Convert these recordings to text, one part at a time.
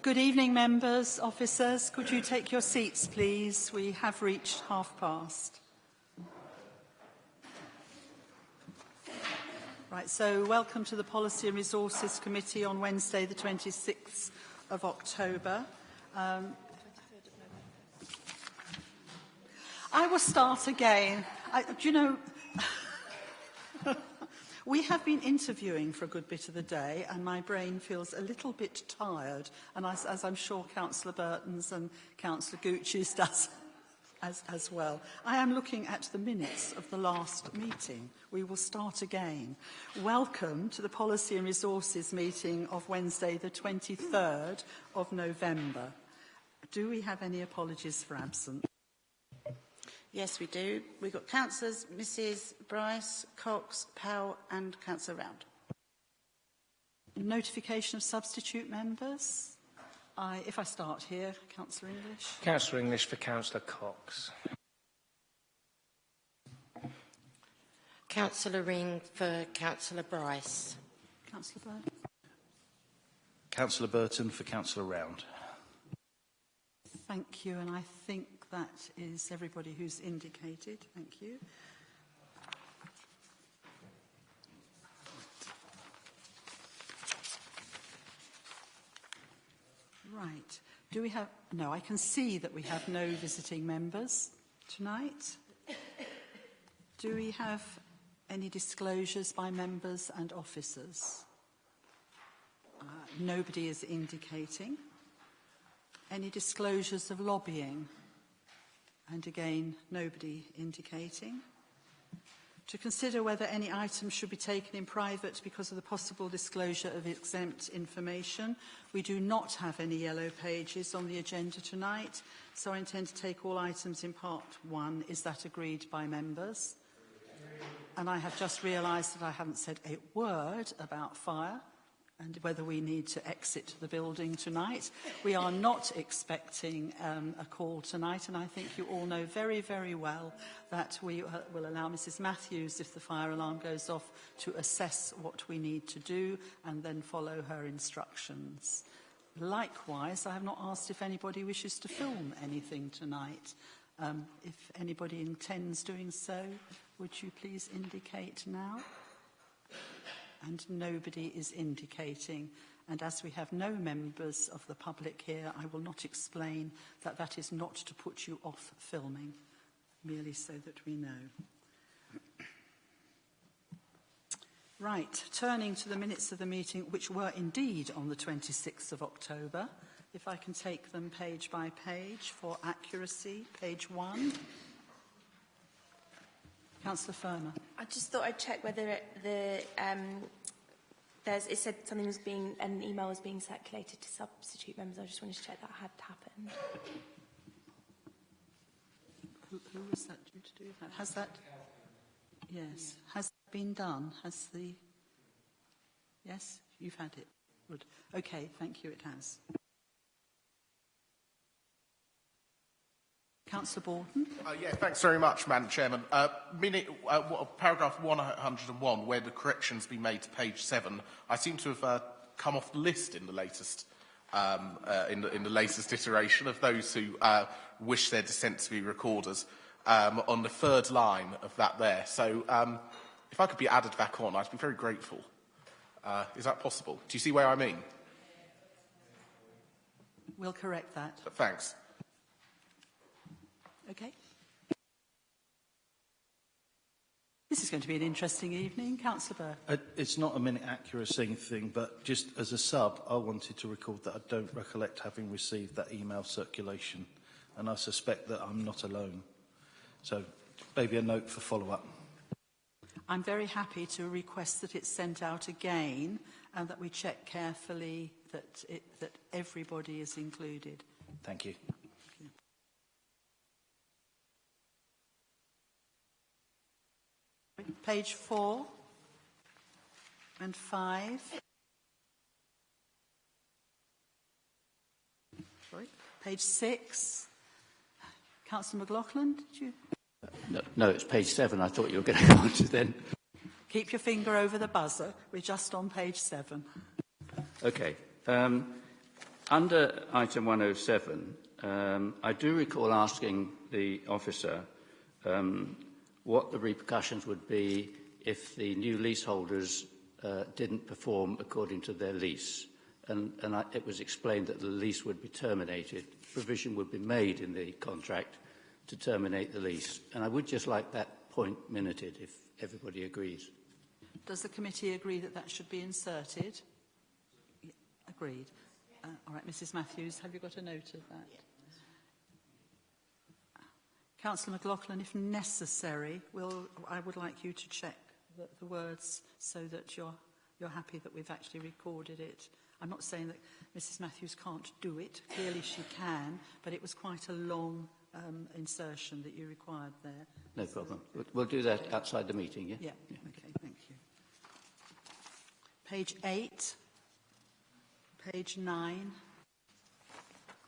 Good evening, members, officers. Could you take your seats, please? We have reached past. Right, so welcome to the Policy and Resources Committee on Wednesday, the 26th of October. I will start again. Do you know... We have been interviewing for a good bit of the day, and my brain feels a little bit tired, and as I'm sure Councillor Burton's and Councillor Gucci's does as well. I am looking at the minutes of the last meeting. We will start again. Welcome to the Policy and Resources meeting of Wednesday, the 23rd of November. Do we have any apologies for absence? Yes, we do. We've got councillors Mrs Bryce, Cox, Powell and Councillor Round. Notification of substitute members. If I start here, Councillor English. Councillor English for Councillor Cox. Councillor Ring for Councillor Bryce. Councillor Burton. Councillor Burton for Councillor Round. Thank you, and I think that is everybody who's indicated. Thank you. Right. Do we have... No, I can see that we have no visiting members tonight. Do we have any disclosures by members and officers? Nobody is indicating. Any disclosures of lobbying? And again, nobody indicating. To consider whether any items should be taken in private because of the possible disclosure of exempt information. We do not have any yellow pages on the agenda tonight, so I intend to take all items in part one. Is that agreed by members? And I have just realised that I haven't said a word about fire and whether we need to exit the building tonight. We are not expecting a call tonight, and I think you all know very, very well that we will allow Mrs Matthews, if the fire alarm goes off, to assess what we need to do and then follow her instructions. Likewise, I have not asked if anybody wishes to film anything tonight. If anybody intends doing so, would you please indicate now? And nobody is indicating. And as we have no members of the public here, I will not explain that that is not to put you off filming, merely so that we know. Right, turning to the minutes of the meeting, which were indeed on the 26th of October. If I can take them page by page for accuracy. Page 1. Councillor Firmer. I just thought I'd check whether it said something was being, an email was being circulated to substitute members. I just wanted to check that had happened. Who was that due to do that? Has that? Yes. Has that been done? Has the? Yes, you've had it. Good. Okay. Thank you. It has. Councillor Borden. Yeah, thanks very much, Madam Chairman. Paragraph 101, where the correction's been made to page 7, I seem to have come off the list in the latest in the latest iteration of those who wish their dissent to be recorders on the third line of that there. So if I could be added back on, I'd be very grateful. Is that possible? Do you see where I mean? We'll correct that. Thanks. Okay. This is going to be an interesting evening. Councillor Burke. It's not a minute accuracy thing, but just as a sub, I wanted to record that I don't recollect having received that email circulation, and I suspect that I'm not alone. So maybe a note for follow-up. I'm very happy to request that it's sent out again and that we check carefully that everybody is included. Thank you. Page 4 and 5. Sorry. Page 6. Councillor McLaughlin, did you? No, it's page 7. I thought you were going to go on to then. Keep your finger over the buzzer. We're just on page 7. Okay. Under item 107, I do recall asking the officer what the repercussions would be if the new leaseholders didn't perform according to their lease. It was explained that the lease would be terminated. Provision would be made in the contract to terminate the lease. And I would just like that point minuted, if everybody agrees. Does the committee agree that that should be inserted? Yeah, agreed. All right, Mrs Matthews, have you got a note of that? Councillor McLaughlin, if necessary, I would like you to check the words so that you're happy that we've actually recorded it. I'm not saying that Mrs Matthews can't do it. Clearly she can, but it was quite a long insertion that you required there. No problem. We'll do that outside the meeting, yeah? Yeah, okay, thank you. Page 8, page 9,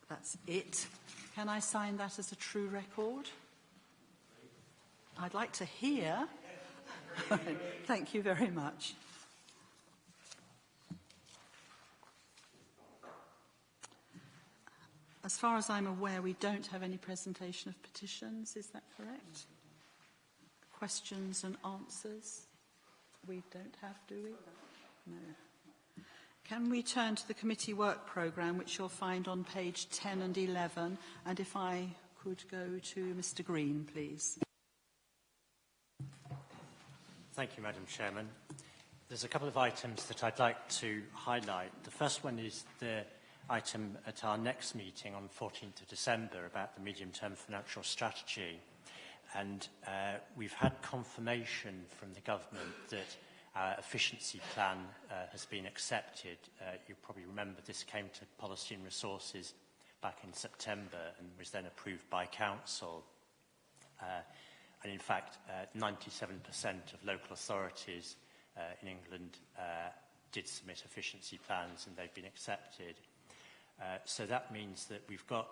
that's it. Can I sign that as a true record? I'd like to hear. Thank you very much. As far as I'm aware, we don't have any presentation of petitions, is that correct? Questions and answers? We don't have, do we? No. Can we turn to the committee work programme, which you'll find on page 10 and 11, and if I could go to Mr Green, please. Thank you, Madam Chairman. There's a couple of items that I'd like to highlight. The first one is the item at our next meeting on 14th of December about the medium-term financial strategy. And we've had confirmation from the government that our efficiency plan has been accepted. You probably remember this came to Policy and Resources back in September and was then approved by Council. And in fact, 97% of local authorities in England did submit efficiency plans and they've been accepted. So that means that we've got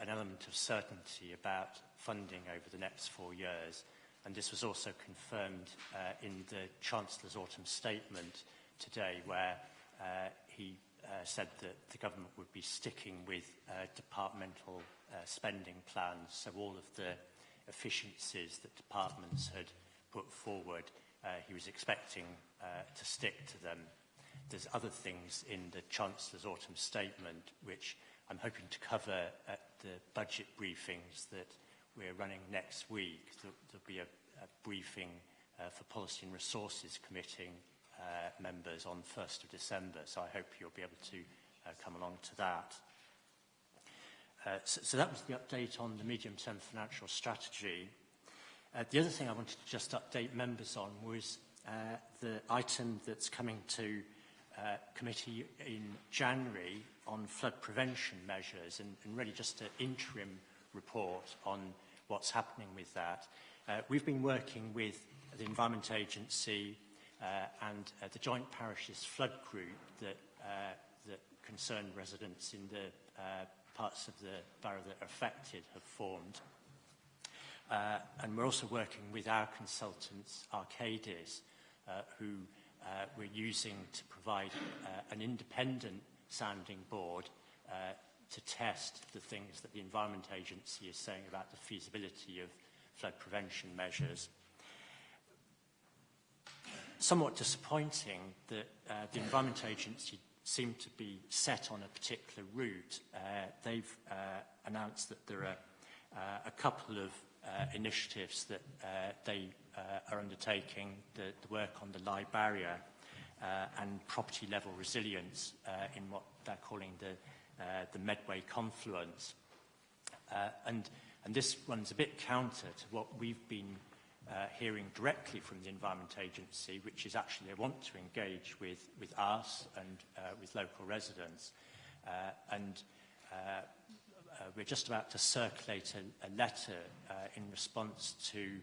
an element of certainty about funding over the next 4 years. And this was also confirmed in the Chancellor's autumn statement today, where he said that the government would be sticking with departmental spending plans. So all of the efficiencies that departments had put forward, he was expecting to stick to them. There's other things in the Chancellor's autumn statement which I'm hoping to cover at the budget briefings that we're running next week. There'll be a briefing for Policy and Resources Committee members on 1st of December, so I hope you'll be able to come along to that. So that was the update on the medium-term financial strategy. The other thing I wanted to just update members on was the item that's coming to committee in January on flood prevention measures, and really just an interim report on what's happening with that. We've been working with the Environment Agency and the Joint Parishes Flood Group that concerned residents in the parts of the borough that are affected have formed. And we're also working with our consultants, Arcadis, who we're using to provide an independent sounding board to test the things that the Environment Agency is saying about the feasibility of flood prevention measures. Somewhat disappointing that the Environment Agency seem to be set on a particular route. They've announced that there are a couple of initiatives that they are undertaking, the work on the Lie barrier and property level resilience in what they're calling the Medway confluence. And this runs a bit counter to what we've been hearing directly from the Environment Agency, which is actually they want to engage with us and with local residents. We're just about to circulate a letter in response to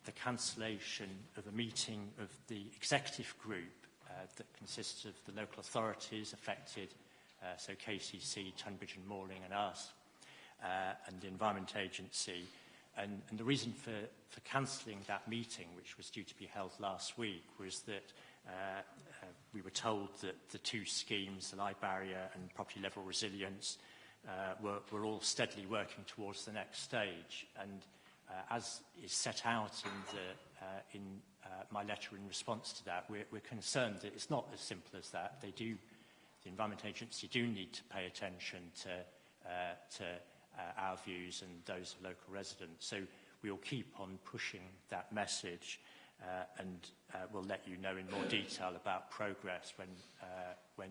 the cancellation of a meeting of the executive group that consists of the local authorities affected, so KCC, Tunbridge and Malling and us, and the Environment Agency. And the reason for cancelling that meeting, which was due to be held last week, was that we were told that the two schemes, the live barrier and property level resilience, were all steadily working towards the next stage. And as is set out in my letter in response to that, we're concerned that it's not as simple as that. The Environment Agency do need to pay attention to our views and those of local residents. So we'll keep on pushing that message, and we'll let you know in more detail about progress when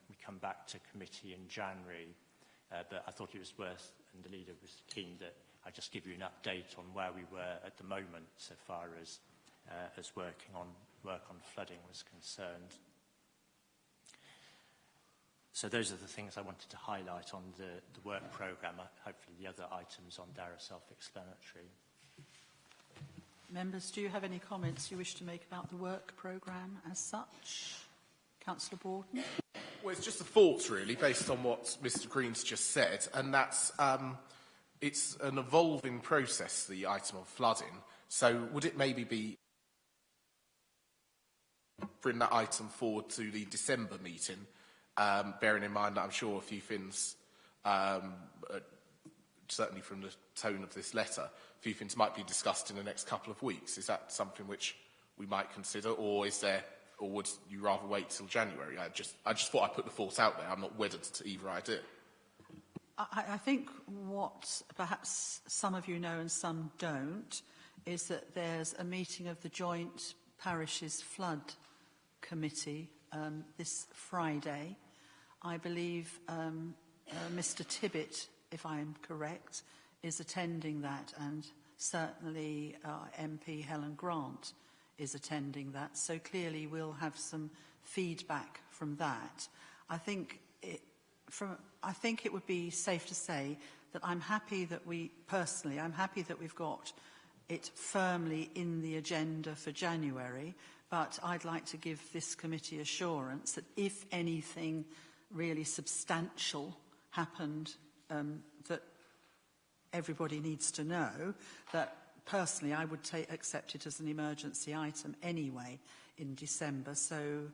we come back to committee in January. But I thought it was worth, and the leader was keen that I just give you an update on where we were at the moment so far as work on flooding was concerned. So those are the things I wanted to highlight on the work programme. Hopefully the other items on there are self-explanatory. Members, do you have any comments you wish to make about the work programme as such? Councillor Borden? Well, it's just a thought, really, based on what Mr Green's just said, and that's it's an evolving process, the item of flooding. So would it maybe be bring that item forward to the December meeting, bearing in mind that I'm sure a few things, certainly from the tone of this letter, a few things might be discussed in the next couple of weeks. Is that something which we might consider, or would you rather wait till January? I just thought I'd put the thought out there. I'm not wedded to either idea. I think what perhaps some of you know and some don't is that there's a meeting of the Joint Parishes Flood Committee this Friday. I believe Mr Tibbett, if I'm correct, is attending that, and certainly MP Helen Grant is attending that. So clearly we'll have some feedback from that. I think it would be safe to say that I'm happy that I'm happy that we've got it firmly in the agenda for January, but I'd like to give this committee assurance that if anything really substantial happened that everybody needs to know, that personally I would accept it as an emergency item anyway in December. So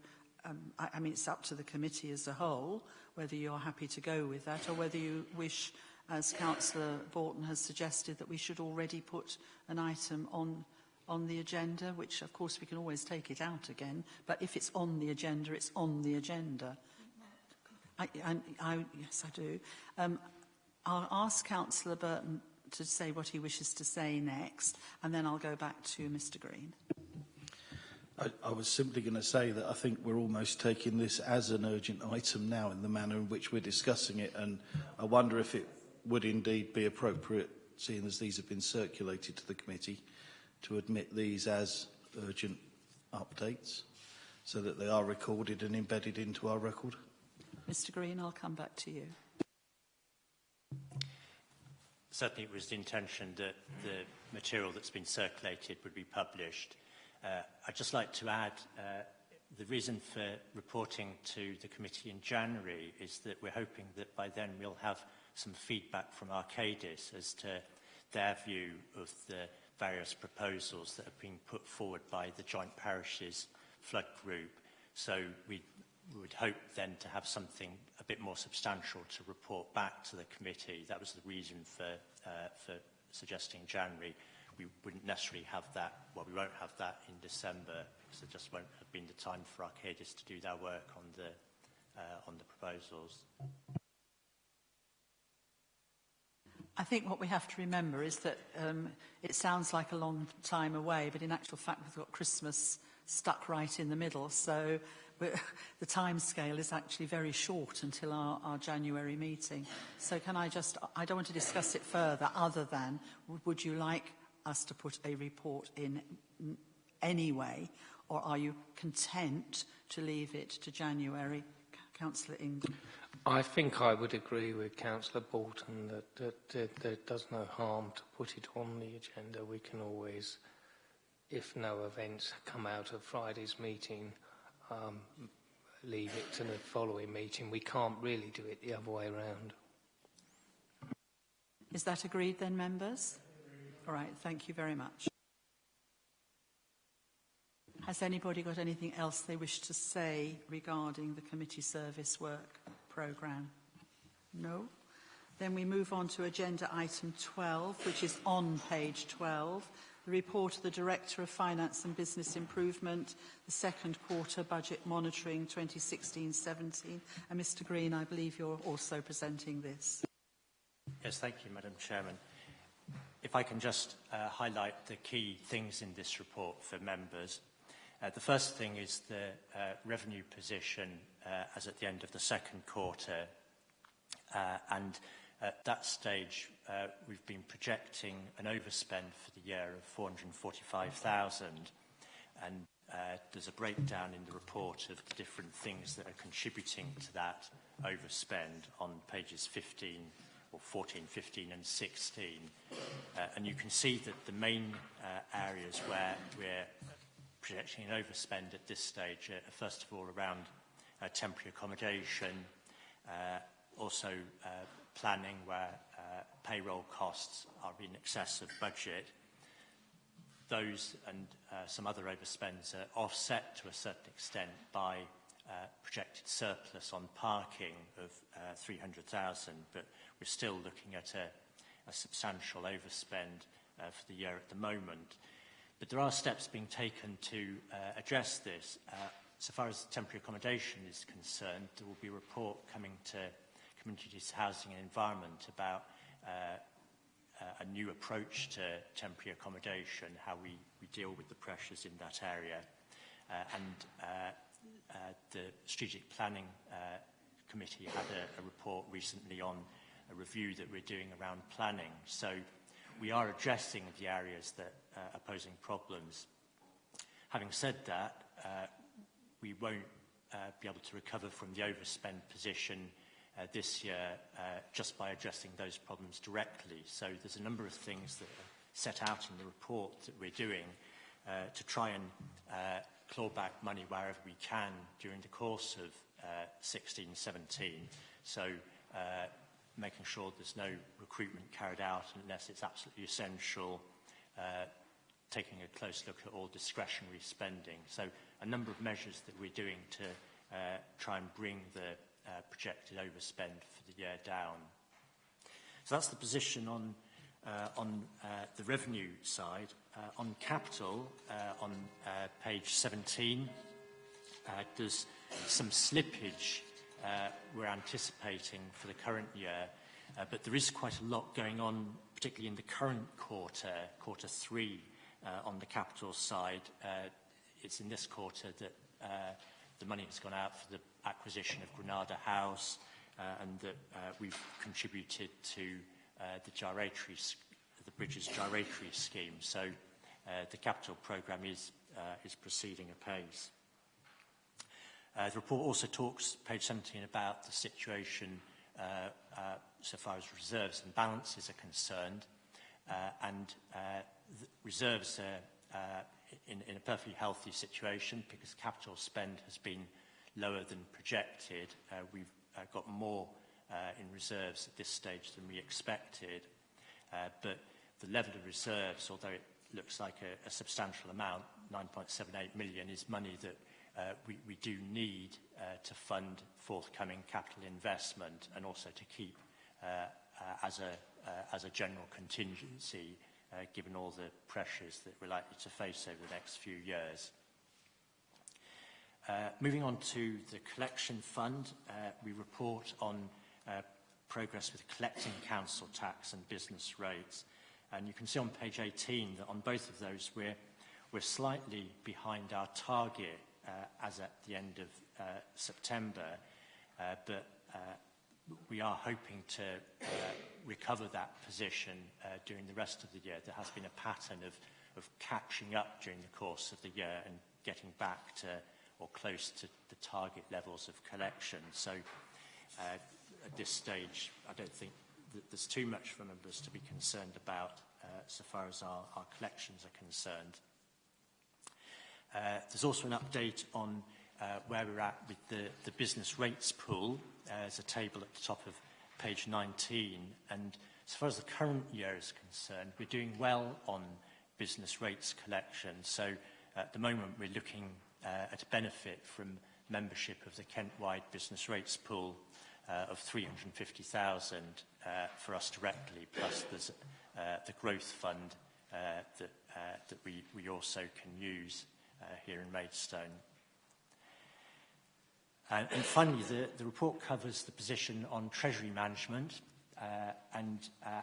I mean, it's up to the committee as a whole whether you're happy to go with that, or whether you wish, as Councillor Borton has suggested, that we should already put an item on the agenda, which of course we can always take it out again, but if it's on the agenda, it's on the agenda. Yes, I do. I'll ask Councillor Burton to say what he wishes to say next, and then I'll go back to Mr Green. I was simply going to say that I think we're almost taking this as an urgent item now in the manner in which we're discussing it, and I wonder if it would indeed be appropriate, seeing as these have been circulated to the committee, to admit these as urgent updates so that they are recorded and embedded into our record. Mr Green, I'll come back to you. Certainly it was the intention that the material that's been circulated would be published. I'd just like to add the reason for reporting to the committee in January is that we're hoping that by then we'll have some feedback from Arcadis as to their view of the various proposals that have been put forward by the Joint Parishes Flood Group. So we would hope then to have something a bit more substantial to report back to the committee. That was the reason for suggesting January. We wouldn't necessarily have that, well, we won't have that in December, because there just won't have been the time for Arcadis to do their work on the proposals. I think what we have to remember is that it sounds like a long time away, but in actual fact we've got Christmas stuck right in the middle, so the time scale is actually very short until our January meeting. So can I don't want to discuss it further other than, would you like us to put a report in anyway, or are you content to leave it to January? Councillor Ingham. I think I would agree with Councillor Bolton that there does no harm to put it on the agenda. We can always, if no events come out of Friday's meeting, leave it to the following meeting. We can't really do it the other way around. Is that agreed then, members? All right, thank you very much. Has anybody got anything else they wish to say regarding the committee service work programme? No? Then we move on to agenda item 12, which is on page 12, the report of the Director of Finance and Business Improvement, the second quarter budget monitoring 2016-17. And Mr Green, I believe you're also presenting this. Yes, thank you, Madam Chairman. If I can just highlight the key things in this report for members. The first thing is the revenue position as at the end of the second quarter. And at that stage, we've been projecting an overspend for the year of 445,000. And there's a breakdown in the report of the different things that are contributing to that overspend on pages 15, or 14, 15 and 16. And you can see that the main areas where we're projecting an overspend at this stage are first of all around temporary accommodation, also planning where payroll costs are in excess of budget. Those and some other overspends are offset to a certain extent by projected surplus on parking of 300,000, but we're still looking at a substantial overspend for the year at the moment. But there are steps being taken to address this. So far as temporary accommodation is concerned, there will be a report coming to Communities, Housing and Environment about a new approach to temporary accommodation, how we deal with the pressures in that area. The Strategic Planning Committee had a report recently on a review that we're doing around planning. So we are addressing the areas that are posing problems. Having said that, we won't be able to recover from the overspend position this year just by addressing those problems directly. So there's a number of things that are set out in the report that we're doing to try and claw back money wherever we can during the course of 16-17. So making sure there's no recruitment carried out unless it's absolutely essential, taking a close look at all discretionary spending. So a number of measures that we're doing to try and bring the projected overspend for the year down. So that's the position on the revenue side. On capital, on page 17, there's some slippage we're anticipating for the current year, but there is quite a lot going on, particularly in the current quarter, quarter 3, on the capital side. It's in this quarter that the money has gone out for the acquisition of Granada House, and that we've contributed to the Bridges Gyratory scheme. So the capital programme is proceeding apace. The report also talks, page 17, about the situation so far as reserves and balances are concerned. The reserves are in a perfectly healthy situation because capital spend has been lower than projected. We've got more in reserves at this stage than we expected. But the level of reserves, although it looks like a substantial amount, 9.78 million, is money that we do need to fund forthcoming capital investment and also to keep as a general contingency, given all the pressures that we're likely to face over the next few years. Moving on to the collection fund, we report on progress with collecting council tax and business rates. And you can see on page 18 that on both of those we're slightly behind our target as at the end of September, but we are hoping to recover that position during the rest of the year. There has been a pattern of catching up during the course of the year and getting back to or close to the target levels of collection. So at this stage, I don't think that there's too much for members to be concerned about so far as our collections are concerned. There's also an update on where we're at with the business rates pool. There's a table at the top of page 19, and as far as the current year is concerned, we're doing well on business rates collection. So at the moment we're looking at a benefit from membership of the Kent-wide business rates pool of 350,000 for us directly, plus there's the growth fund that we also can use here in Maidstone. And finally, the report covers the position on Treasury management,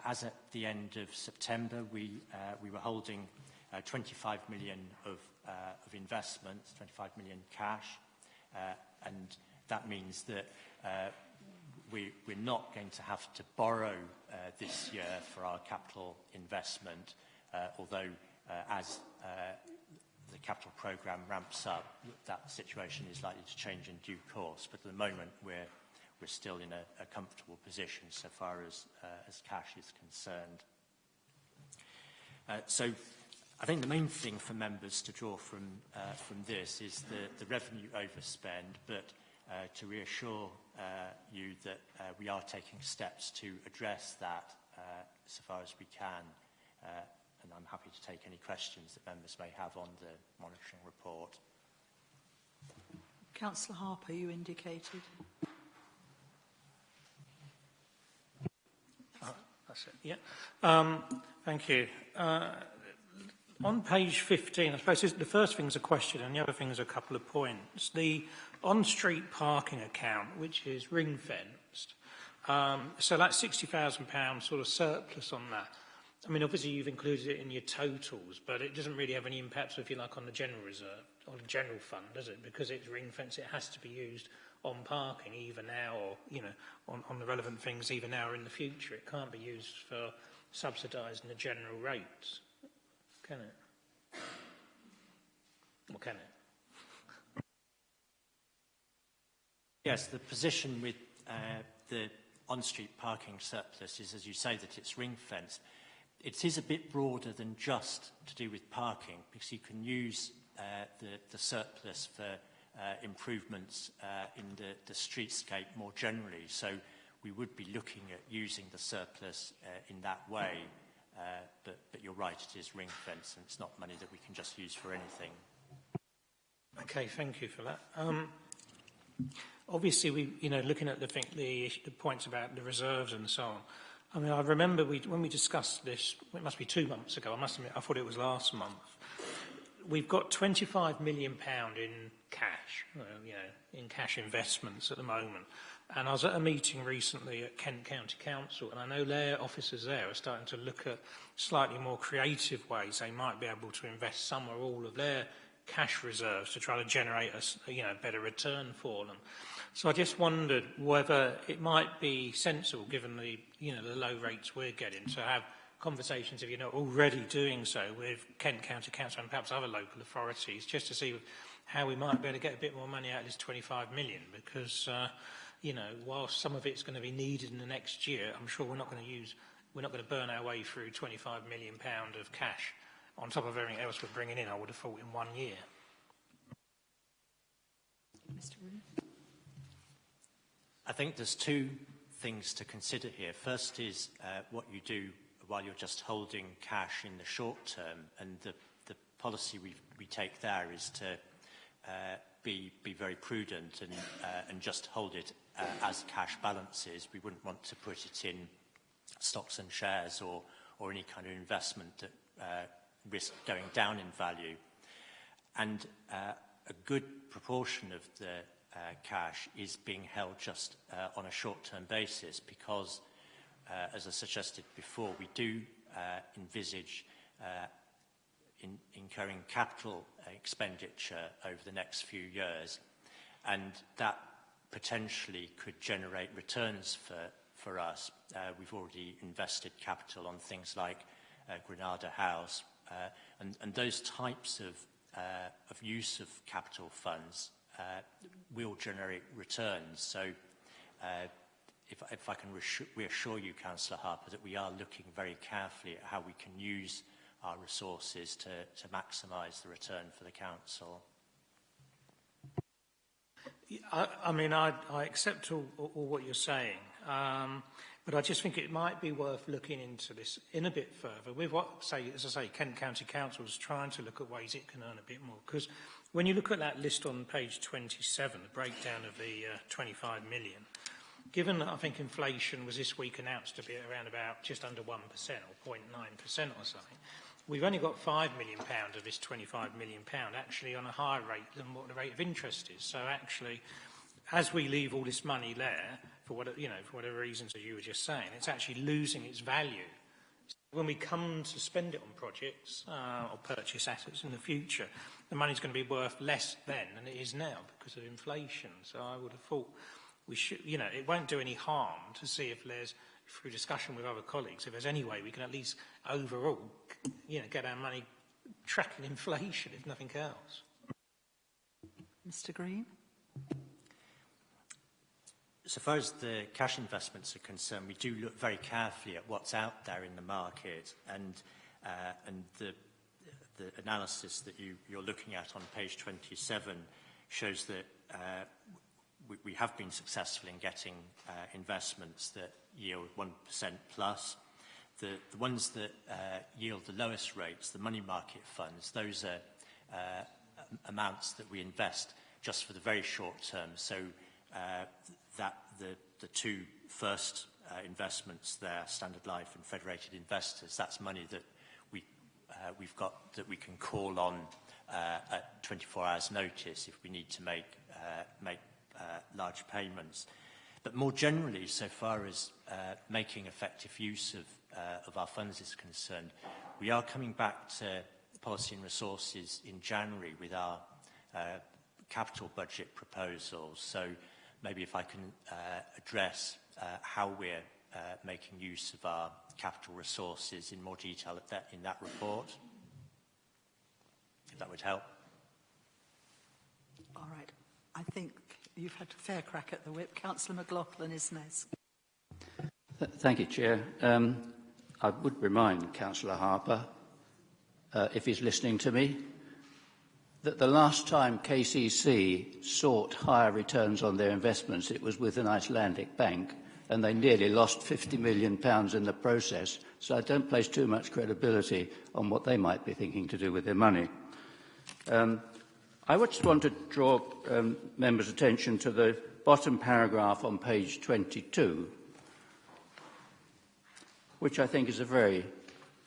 as at the end of September, we were holding 25 million of investments, 25 million cash, and that means that we're not going to have to borrow this year for our capital investment, although as the capital programme ramps up, that situation is likely to change in due course. But at the moment, we're still in a comfortable position so far as cash is concerned. So I think the main thing for members to draw from this is the revenue overspend, but to reassure you that we are taking steps to address that so far as we can. And I'm happy to take any questions that members may have on the monitoring report. Councillor Harper, you indicated. That's it, yeah. Thank you. On page 15, I suppose the first thing is a question and the other thing is a couple of points. The on-street parking account, which is ring-fenced, so that's £60,000 sort of surplus on that. I mean, obviously you've included it in your totals, but it doesn't really have any impact, if you like, on the general reserve, on the general fund, does it? Because it's ring-fenced, it has to be used on parking either now or, you know, on the relevant things either now or in the future. It can't be used for subsidising the general rates, can it? Or can it? Yes, the position with the on-street parking surplus is, as you say, that it's ring-fenced. It is a bit broader than just to do with parking, because you can use the surplus for improvements in the streetscape more generally. So we would be looking at using the surplus in that way, but you're right, it is ring-fenced and it's not money that we can just use for anything. Okay, thank you for that. Obviously, looking at the points about the reserves and so on. I mean, I remember when we discussed this, it must be 2 months ago. I must admit, I thought it was last month. We've got £25 million in cash, in cash investments at the moment. And I was at a meeting recently at Kent County Council, and I know their officers there are starting to look at slightly more creative ways they might be able to invest some or all of their cash reserves to try to generate a better return for them. So I just wondered whether it might be sensible, given the low rates we're getting, to have conversations, if you're not already doing so, with Kent County Council and perhaps other local authorities, just to see how we might be able to get a bit more money out of this 25 million, because whilst some of it's going to be needed in the next year, I'm sure we're not going to burn our way through £25 million of cash on top of everything else we're bringing in, I would have thought, in 1 year. Mr. Roon. I think there's two things to consider here. First is what you do while you're just holding cash in the short term, and the policy we take there is to be very prudent and just hold it as cash balances. We wouldn't want to put it in stocks and shares or any kind of investment that risk going down in value. And a good proportion of the cash is being held just on a short-term basis because, as I suggested before, we do envisage incurring capital expenditure over the next few years, and that potentially could generate returns for us. We've already invested capital on things like Granada House, and those types of use of capital funds will generate returns. So if I can reassure you, Councillor Harper, that we are looking very carefully at how we can use our resources to maximise the return for the council. I mean, I accept all what you're saying, But I just think it might be worth looking into this in a bit further. With what, as I say, Kent County Council is trying to look at ways it can earn a bit more. Because when you look at that list on page 27, the breakdown of the 25 million, given that I think inflation was this week announced to be around about just under 1% or 0.9% or something, we've only got £5 million of this £25 million actually on a higher rate than what the rate of interest is. So actually, as we leave all this money there, for whatever reasons that you were just saying, it's actually losing its value. When we come to spend it on projects or purchase assets in the future, the money's going to be worth less then than it is now because of inflation. So I would have thought we should, it won't do any harm to see if there's, through discussion with other colleagues, if there's any way we can at least overall, get our money tracking inflation, if nothing else. Mr. Green? So far as the cash investments are concerned, we do look very carefully at what's out there in the market, and the analysis that you're looking at on page 27 shows that we have been successful in getting investments that yield 1% plus. The ones that yield the lowest rates, the money market funds, those are amounts that we invest just for the very short term. So that the two first investments there, Standard Life and Federated Investors, that's money that we've got that we can call on at 24 hours notice if we need to make large payments. But more generally, so far as making effective use of our funds is concerned, we are coming back to Policy and Resources in January with our capital budget proposals. So maybe if I can address how we're making use of our capital resources in more detail in that report, if that would help. All right. I think you've had a fair crack at the whip. Councillor McLaughlin is next. Thank you, Chair. I would remind Councillor Harper, if he's listening to me, that the last time KCC sought higher returns on their investments, it was with an Icelandic bank, and they nearly lost £50 million in the process. So I don't place too much credibility on what they might be thinking to do with their money. I would just want to draw members' attention to the bottom paragraph on page 22, which I think is a very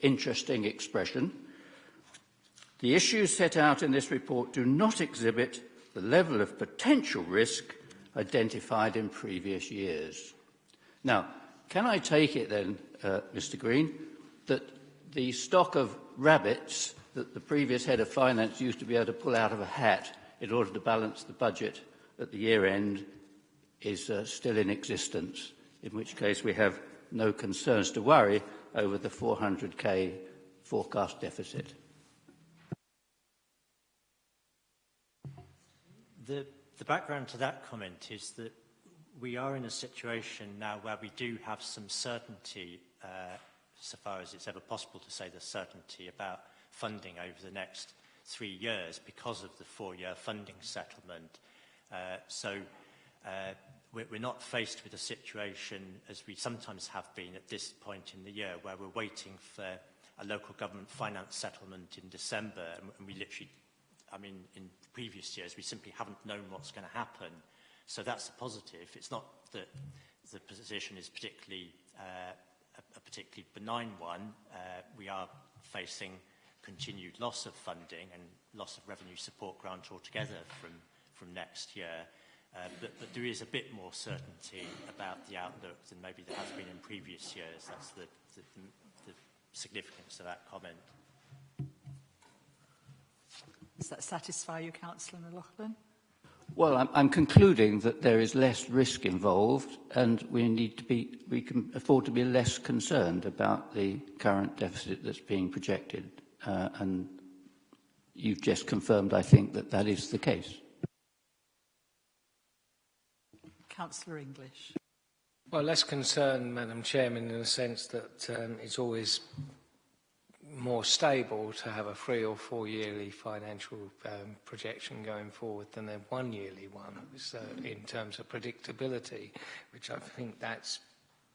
interesting expression. The issues set out in this report do not exhibit the level of potential risk identified in previous years. Now, can I take it then, Mr. Green, that the stock of rabbits that the previous head of finance used to be able to pull out of a hat in order to balance the budget at the year end is still in existence, in which case we have no concerns to worry over the 400k forecast deficit? The background to that comment is that we are in a situation now where we do have some certainty, so far as it's ever possible to say there's certainty about funding over the next 3 years because of the 4-year funding settlement. So we're not faced with a situation, as we sometimes have been at this point in the year, where we're waiting for a local government finance settlement in December, and we literally, in previous years, we simply haven't known what's going to happen. So that's a positive. It's not that the position is particularly a particularly benign one. We are facing continued loss of funding and loss of revenue support grant altogether from next year. But there is a bit more certainty about the outlook than maybe there has been in previous years. That's the significance of that comment. Does that satisfy you, Councillor McLaughlin? Well, I'm concluding that there is less risk involved, and we can afford to be less concerned about the current deficit that's being projected. And you've just confirmed, I think, that that is the case. Councillor English. Well, less concerned, Madam Chairman, in the sense that it's always more stable to have a 3 or 4 yearly financial projection going forward than a 1 yearly one, in terms of predictability, which I think that's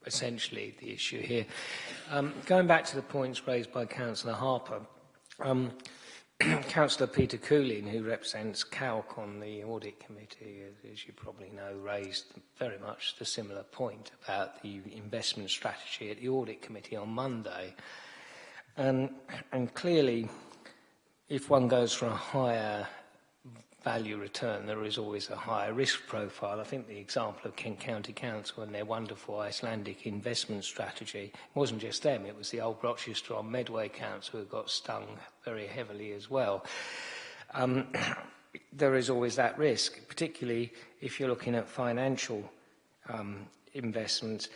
essentially the issue here. Going back to the points raised by Councillor Harper, Councillor Peter Cooling, who represents CALC on the Audit Committee, as you probably know, raised very much the similar point about the investment strategy at the Audit Committee on Monday. And clearly, if one goes for a higher value return, there is always a higher risk profile. I think the example of Kent County Council and their wonderful Icelandic investment strategy, it wasn't just them, it was the old Rochester on Medway Council who got stung very heavily as well. There is always that risk, particularly if you're looking at financial investments.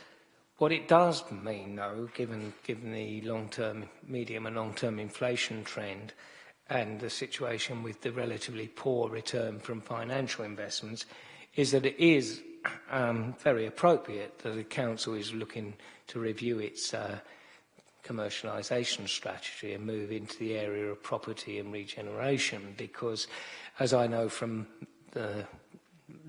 What it does mean, though, given the long-term, medium and long-term inflation trend and the situation with the relatively poor return from financial investments, is that it is very appropriate that the Council is looking to review its commercialisation strategy and move into the area of property and regeneration, because, as I know from the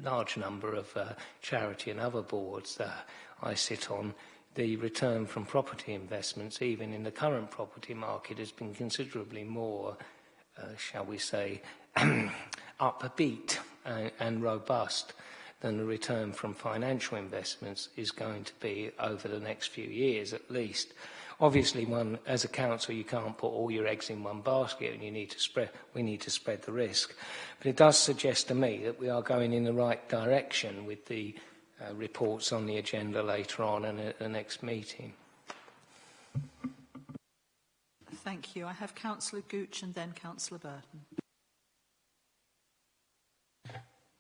large number of charity and other boards that I sit on, the return from property investments, even in the current property market, has been considerably more, shall we say, upbeat and robust than the return from financial investments is going to be over the next few years at least. Obviously, as a council, you can't put all your eggs in one basket, and we need to spread the risk. But it does suggest to me that we are going in the right direction with the reports on the agenda later on and at the next meeting. Thank you. I have Councillor Gooch and then Councillor Burton.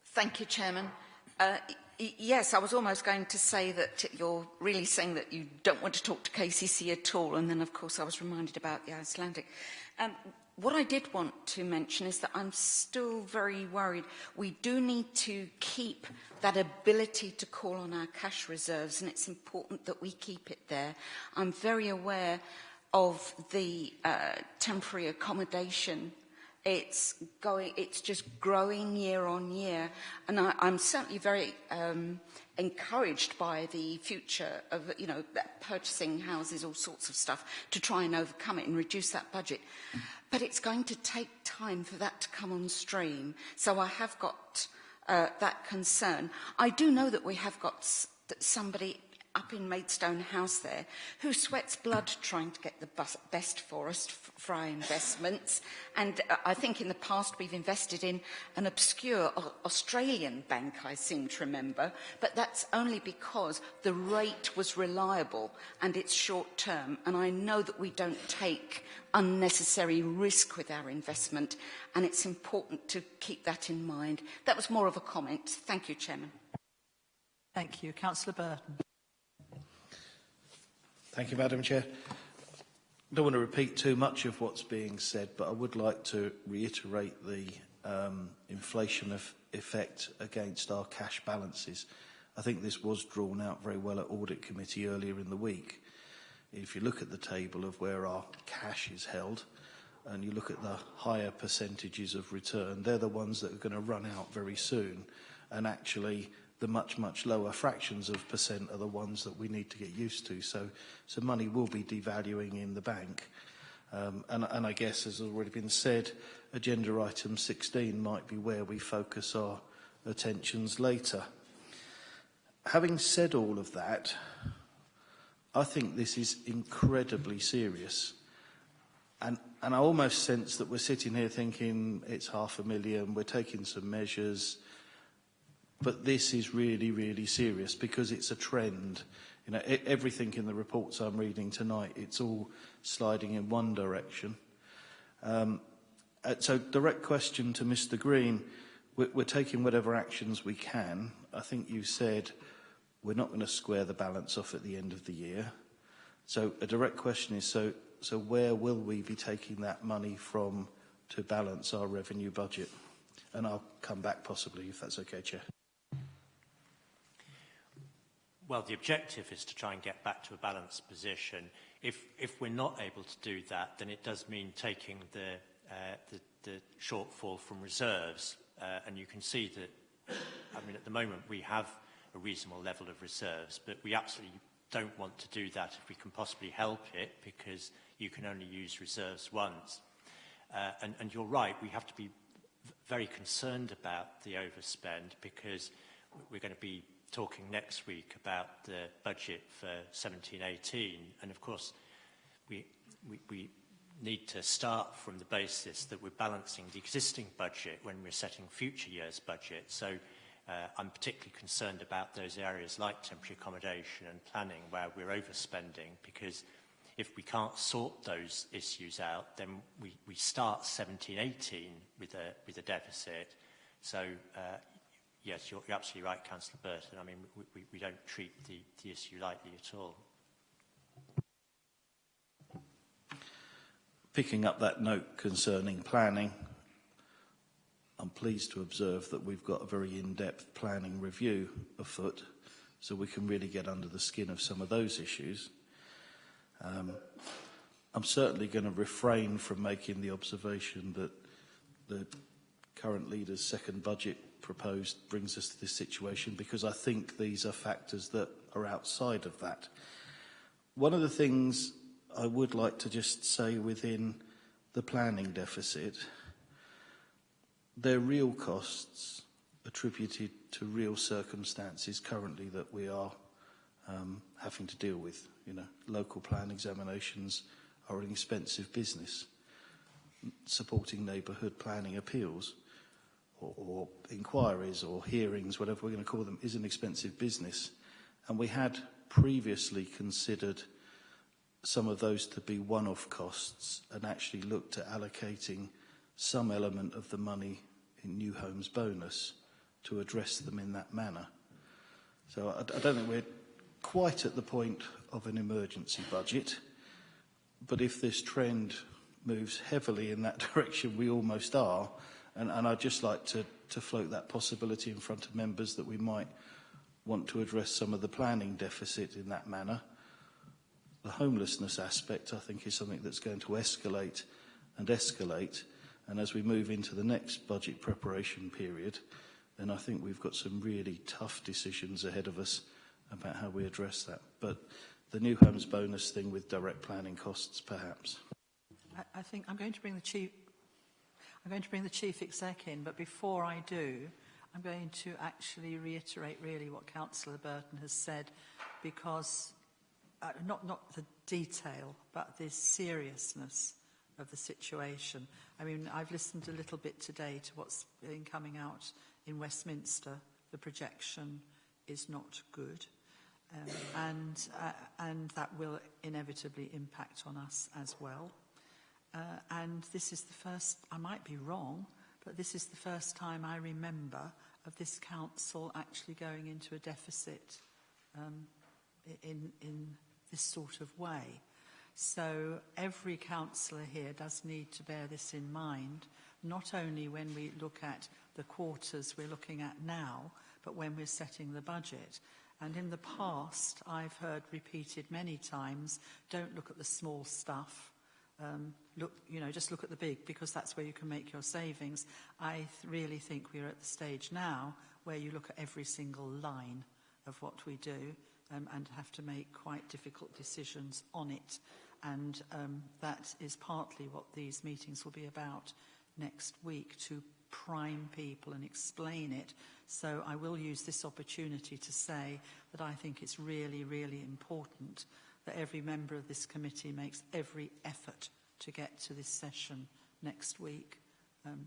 Thank you, Chairman. Yes, I was almost going to say that you're really saying that you don't want to talk to KCC at all, and then, of course, I was reminded about the Icelandic. What I did want to mention is that I'm still very worried. We do need to keep that ability to call on our cash reserves, and it's important that we keep it there. I'm very aware of the temporary accommodation. It's just growing year on year, and I'm certainly very encouraged by the future of, purchasing houses, all sorts of stuff, to try and overcome it and reduce that budget. But it's going to take time for that to come on stream. So I have got that concern. I do know that we have got somebody up in Maidstone House there who sweats blood trying to get the best for us for our investments. And I think in the past we've invested in an obscure Australian bank, I seem to remember, but that's only because the rate was reliable and it's short term. And I know that we don't take unnecessary risk with our investment, and it's important to keep that in mind. That was more of a comment. Thank you, Chairman. Thank you. Councillor Burton. Thank you, Madam Chair. I don't want to repeat too much of what's being said, but I would like to reiterate the inflation effect against our cash balances. I think this was drawn out very well at Audit Committee earlier in the week. If you look at the table of where our cash is held, and you look at the higher percentages of return, they're the ones that are going to run out very soon. And actually, the much, much lower fractions of percent are the ones that we need to get used to. So money will be devaluing in the bank. And I guess, as has already been said, agenda item 16 might be where we focus our attentions later. Having said all of that, I think this is incredibly serious. And I almost sense that we're sitting here thinking it's 500,000, we're taking some measures. But this is really, really serious because it's a trend. Everything in the reports I'm reading tonight, it's all sliding in one direction. So direct question to Mr. Green. We're taking whatever actions we can. I think you said we're not going to square the balance off at the end of the year. So a direct question is, so where will we be taking that money from to balance our revenue budget? And I'll come back possibly, if that's okay, Chair. Well, the objective is to try and get back to a balanced position. If we're not able to do that, then it does mean taking the shortfall from reserves. And you can see that, I mean, at the moment we have a reasonable level of reserves, but we absolutely don't want to do that if we can possibly help it, because you can only use reserves once. And you're right, we have to be very concerned about the overspend, because we're going to be talking next week about the budget for 17-18, and of course we need to start from the basis that we're balancing the existing budget when we're setting future years' budget. So I'm particularly concerned about those areas like temporary accommodation and planning where we're overspending, because if we can't sort those issues out, then we start 17-18 with a deficit. So yes, you're absolutely right, Councillor Burton. I mean, we don't treat the issue lightly at all. Picking up that note concerning planning, I'm pleased to observe that we've got a very in-depth planning review afoot, so we can really get under the skin of some of those issues. I'm certainly going to refrain from making the observation that the current leader's second budget proposed brings us to this situation, because I think these are factors that are outside of that. One of the things I would like to just say within the planning deficit, they're real costs attributed to real circumstances currently that we are having to deal with. You know, local plan examinations are an expensive business. Supporting neighbourhood planning appeals or inquiries or hearings, whatever we're going to call them, is an expensive business. And we had previously considered some of those to be one-off costs and actually looked at allocating some element of the money in New Homes Bonus to address them in that manner. So I don't think we're quite at the point of an emergency budget, but if this trend moves heavily in that direction, we almost are, and I'd just like to float that possibility in front of members that we might want to address some of the planning deficit in that manner. The homelessness aspect, I think, is something that's going to escalate and escalate, and as we move into the next budget preparation period, then I think we've got some really tough decisions ahead of us about how we address that. But the New Homes Bonus thing with direct planning costs, perhaps. I think I'm going to bring the chief exec in, but before I do, I'm going to actually reiterate really what Councillor Burton has said, because not the detail, but the seriousness of the situation. I mean, I've listened a little bit today to what's been coming out in Westminster. The projection is not good, and that will inevitably impact on us as well. And this is the first, I might be wrong, but this is the first time I remember of this council actually going into a deficit in this sort of way. So every councillor here does need to bear this in mind, not only when we look at the quarters we're looking at now, but when we're setting the budget. And in the past, I've heard repeated many times, don't look at the small stuff. Just look at the big, because that's where you can make your savings. I really think we're at the stage now where you look at every single line of what we do and have to make quite difficult decisions on it. And that is partly what these meetings will be about next week, to prime people and explain it. So I will use this opportunity to say that I think it's really, really important that every member of this committee makes every effort to get to this session next week,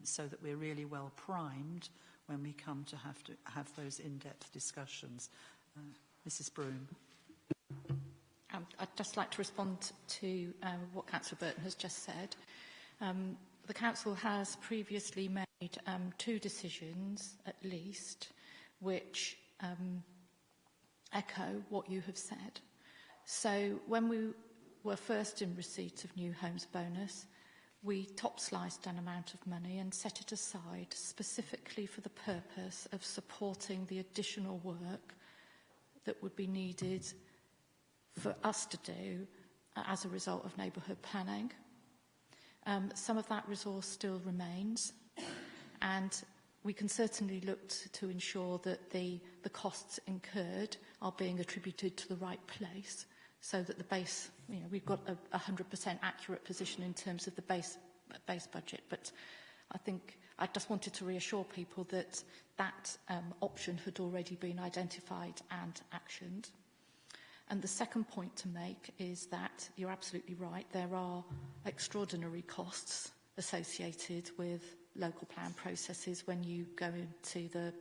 so that we're really well primed when we come to have those in-depth discussions. Mrs. Broome. I'd just like to respond to what Councillor Burton has just said. The Council has previously made 2 decisions, at least, which echo what you have said. So when we were first in receipt of New Homes Bonus, we top-sliced an amount of money and set it aside specifically for the purpose of supporting the additional work that would be needed for us to do as a result of neighbourhood planning. Some of that resource still remains, and we can certainly look to ensure that the costs incurred are being attributed to the right place, so that the base, we've got a 100% accurate position in terms of the base budget. But I think I just wanted to reassure people that that option had already been identified and actioned. And the second point to make is that you're absolutely right, there are extraordinary costs associated with local plan processes when you go into the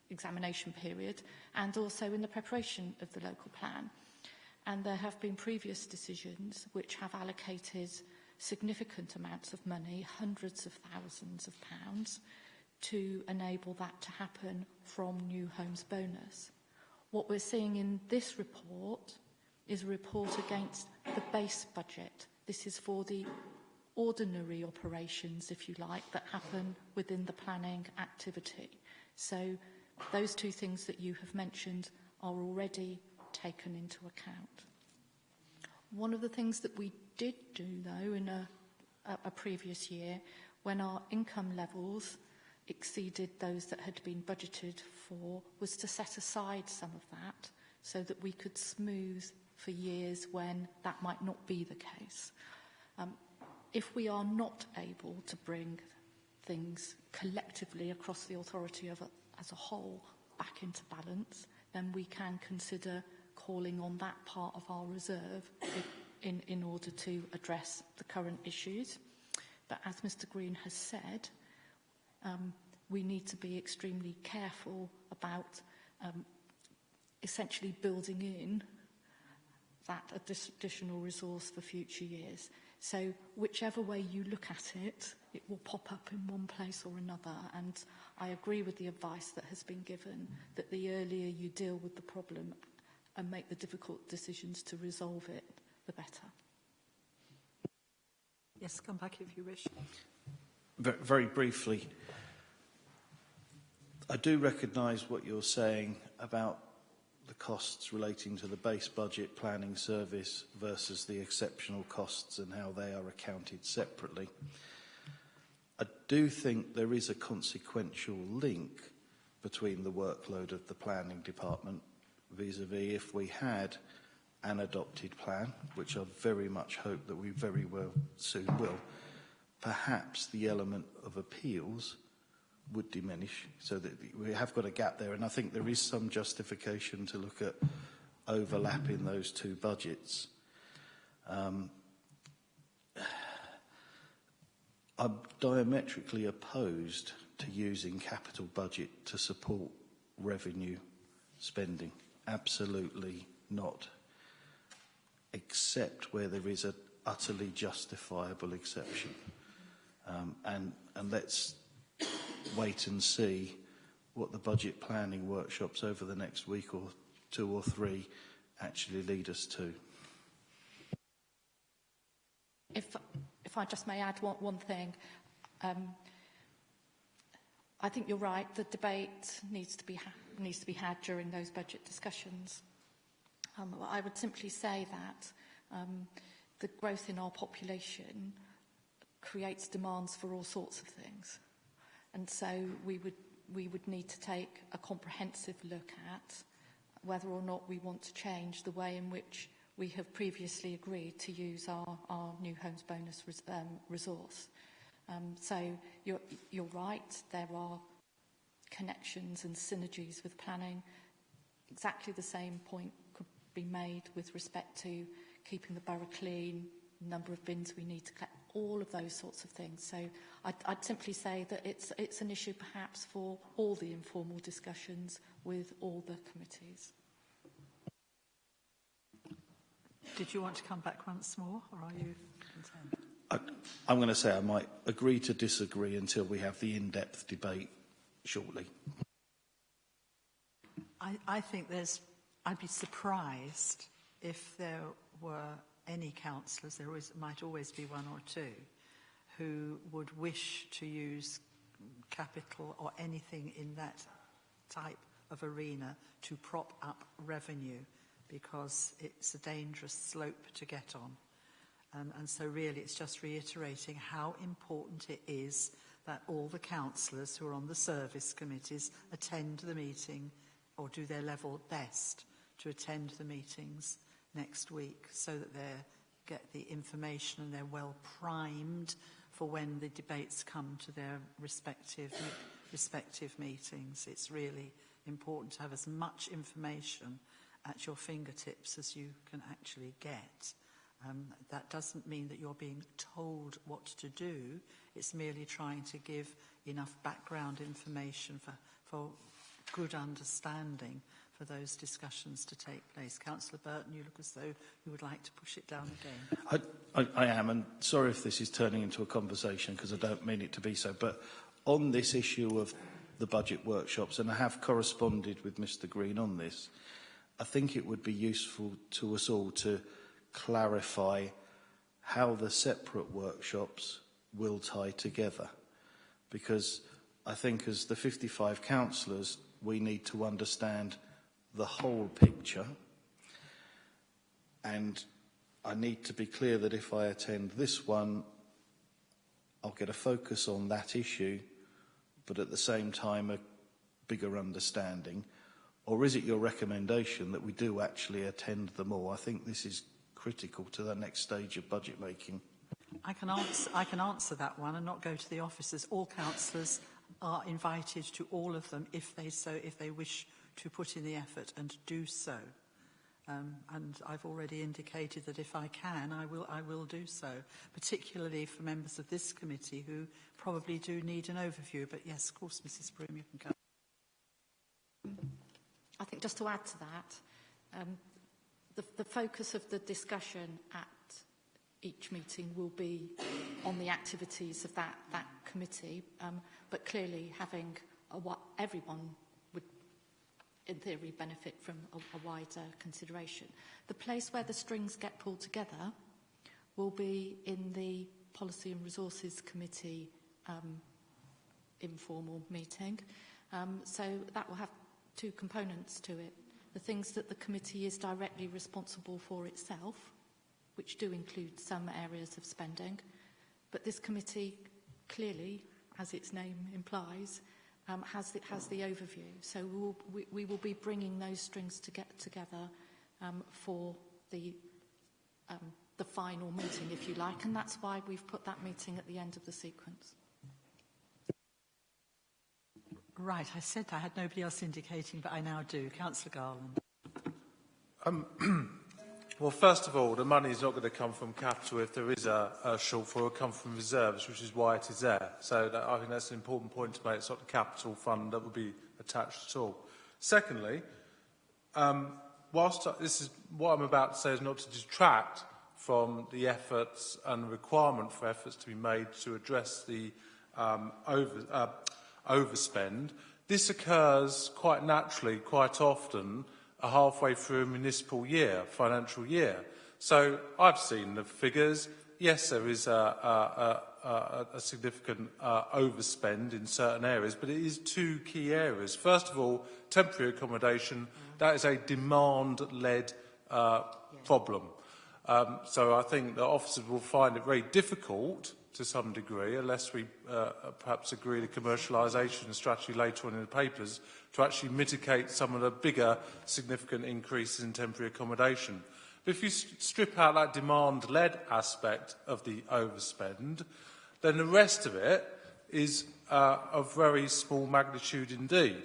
examination period and also in the preparation of the local plan. And there have been previous decisions which have allocated significant amounts of money, hundreds of thousands of pounds, to enable that to happen from New Homes Bonus. What we're seeing in this report is a report against the base budget. This is for the ordinary operations, if you like, that happen within the planning activity. So those two things that you have mentioned are already taken into account. One of the things that we did do, though, in a previous year, when our income levels exceeded those that had been budgeted for, was to set aside some of that so that we could smooth for years when that might not be the case. If we are not able to bring things collectively across the authority as a whole back into balance, then we can consider calling on that part of our reserve in order to address the current issues. But as Mr. Green has said, we need to be extremely careful about essentially building in that additional resource for future years. So whichever way you look at it, it will pop up in one place or another. And I agree with the advice that has been given, that the earlier you deal with the problem and make the difficult decisions to resolve it, the better. Yes, come back if you wish. Very briefly, I do recognise what you're saying about the costs relating to the base budget planning service versus the exceptional costs and how they are accounted separately. I do think there is a consequential link between the workload of the planning department vis-à-vis if we had an adopted plan, which I very much hope that we very well soon will, perhaps the element of appeals would diminish, so that we have got a gap there. And I think there is some justification to look at overlapping those two budgets. I'm diametrically opposed to using capital budget to support revenue spending. Absolutely not. Except where there is an utterly justifiable exception. And let's wait and see what the budget planning workshops over the next week or two or three actually lead us to. If I just may add one thing, I think you're right. The debate needs to be had during those budget discussions. I would simply say that the growth in our population creates demands for all sorts of things. And so we would need to take a comprehensive look at whether or not we want to change the way in which we have previously agreed to use our New Homes Bonus resource. So you're right, there are connections and synergies with planning. Exactly the same point could be made with respect to keeping the borough clean, number of bins we need to collect, all of those sorts of things. So I'd simply say that it's an issue perhaps for all the informal discussions with all the committees. Did you want to come back once more, or are you content? I'm going to say I might agree to disagree until we have the in-depth debate shortly. I think I'd be surprised if there were any councillors, there might always be one or two, who would wish to use capital or anything in that type of Arena to prop up revenue, because it's a dangerous slope to get on. And so really it's just reiterating how important it is that all the councillors who are on the service committees attend the meeting, or do their level best to attend the meetings next week, so that they get the information and they're well primed for when the debates come to their respective meetings. It's really important to have as much information at your fingertips as you can actually get. That doesn't mean that you're being told what to do. It's merely trying to give enough background information for good understanding for those discussions to take place. Councillor Burton, you look as though you would like to push it down again. I am, and sorry if this is turning into a conversation, because I don't mean it to be so, but on this issue of the budget workshops, and I have corresponded with Mr Green on this, I think it would be useful to us all to clarify how the separate workshops will tie together, because I think as the 55 councillors we need to understand the whole picture, and I need to be clear that if I attend this one I'll get a focus on that issue, but at the same time a bigger understanding. Or is it your recommendation that we do actually attend them all? I think this is critical to the next stage of budget making. I can answer that one and not go to the officers. All councillors are invited to all of them if they wish to put in the effort and do so. And I've already indicated that if I can, I will do so, particularly for members of this committee who probably do need an overview. But yes, of course, Mrs Broom, you can come. I think just to add to that, the focus of the discussion at each meeting will be on the activities of that committee, but clearly having everyone would, in theory, benefit from a wider consideration. The place where the strings get pulled together will be in the Policy and Resources Committee informal meeting. So that will have two components to it. The things that the committee is directly responsible for itself, which do include some areas of spending, but this committee clearly, as its name implies, has the overview. So we will be bringing those strings to get together for the final meeting, if you like, and that's why we've put that meeting at the end of the sequence. Right, I said I had nobody else indicating, but I now do. Councillor Garland. Well, first of all, the money is not going to come from capital if there is a shortfall. It will come from reserves, which is why it is there. So I think that's an important point to make. It's not the capital fund that will be attached at all. Secondly, whilst this is what I'm about to say is not to detract from the efforts and the requirement for efforts to be made to address the overspend, this occurs quite naturally, quite often, halfway through a municipal year, financial year. So I've seen the figures. Yes, there is a significant overspend in certain areas, but it is two key areas. First of all, temporary accommodation, that is a demand-led problem. So I think that officers will find it very difficult to some degree, unless we perhaps agree the commercialisation strategy later on in the papers, to actually mitigate some of the bigger significant increases in temporary accommodation. But if you strip out that demand-led aspect of the overspend, then the rest of it is of very small magnitude indeed.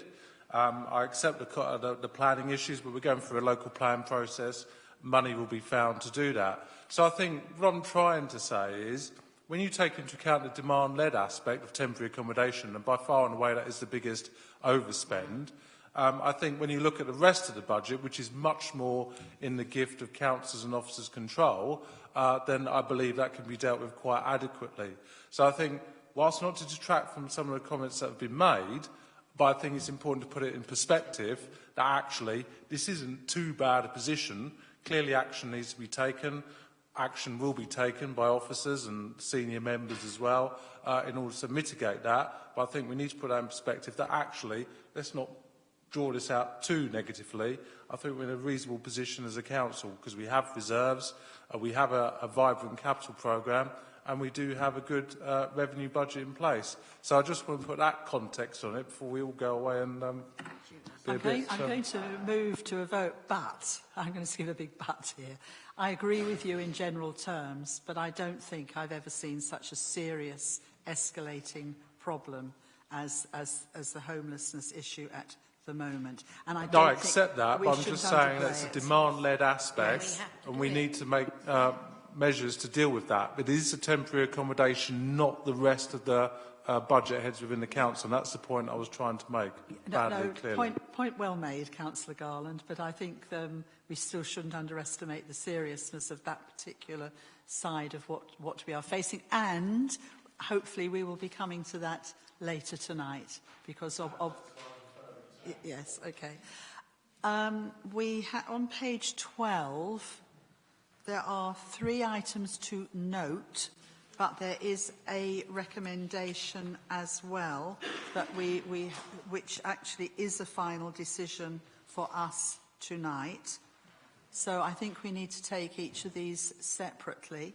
I accept the planning issues, but we're going through a local plan process. Money will be found to do that. So I think what I'm trying to say is, when you take into account the demand-led aspect of temporary accommodation, and by far and away that is the biggest overspend, I think when you look at the rest of the budget, which is much more in the gift of councillors and officers' control, then I believe that can be dealt with quite adequately. So I think, whilst not to detract from some of the comments that have been made, but I think it's important to put it in perspective that actually this isn't too bad a position. Clearly action needs to be taken. Action will be taken by officers and senior members as well in order to mitigate that. But I think we need to put that in perspective that actually, let's not draw this out too negatively. I think we're in a reasonable position as a council because we have reserves, we have a vibrant capital programme, and we do have a good revenue budget in place. So I just want to put that context on it before we all go away and I'm going to move to a vote, but I'm going to give a big but here. I agree with you in general terms, but I don't think I've ever seen such a serious escalating problem as the homelessness issue at the moment. And I don't accept that, but I'm just saying that's a demand-led aspect, and we need to make measures to deal with that. But it is a temporary accommodation, not the rest of the budget heads within the council, and that's the point I was trying to make. Clearly. Point well made, Councillor Garland, but I think we still shouldn't underestimate the seriousness of that particular side of what we are facing, and hopefully we will be coming to that later tonight because of yes, okay. On page 12, there are 3 items to note, but there is a recommendation as well that which actually is a final decision for us tonight. So I think we need to take each of these separately.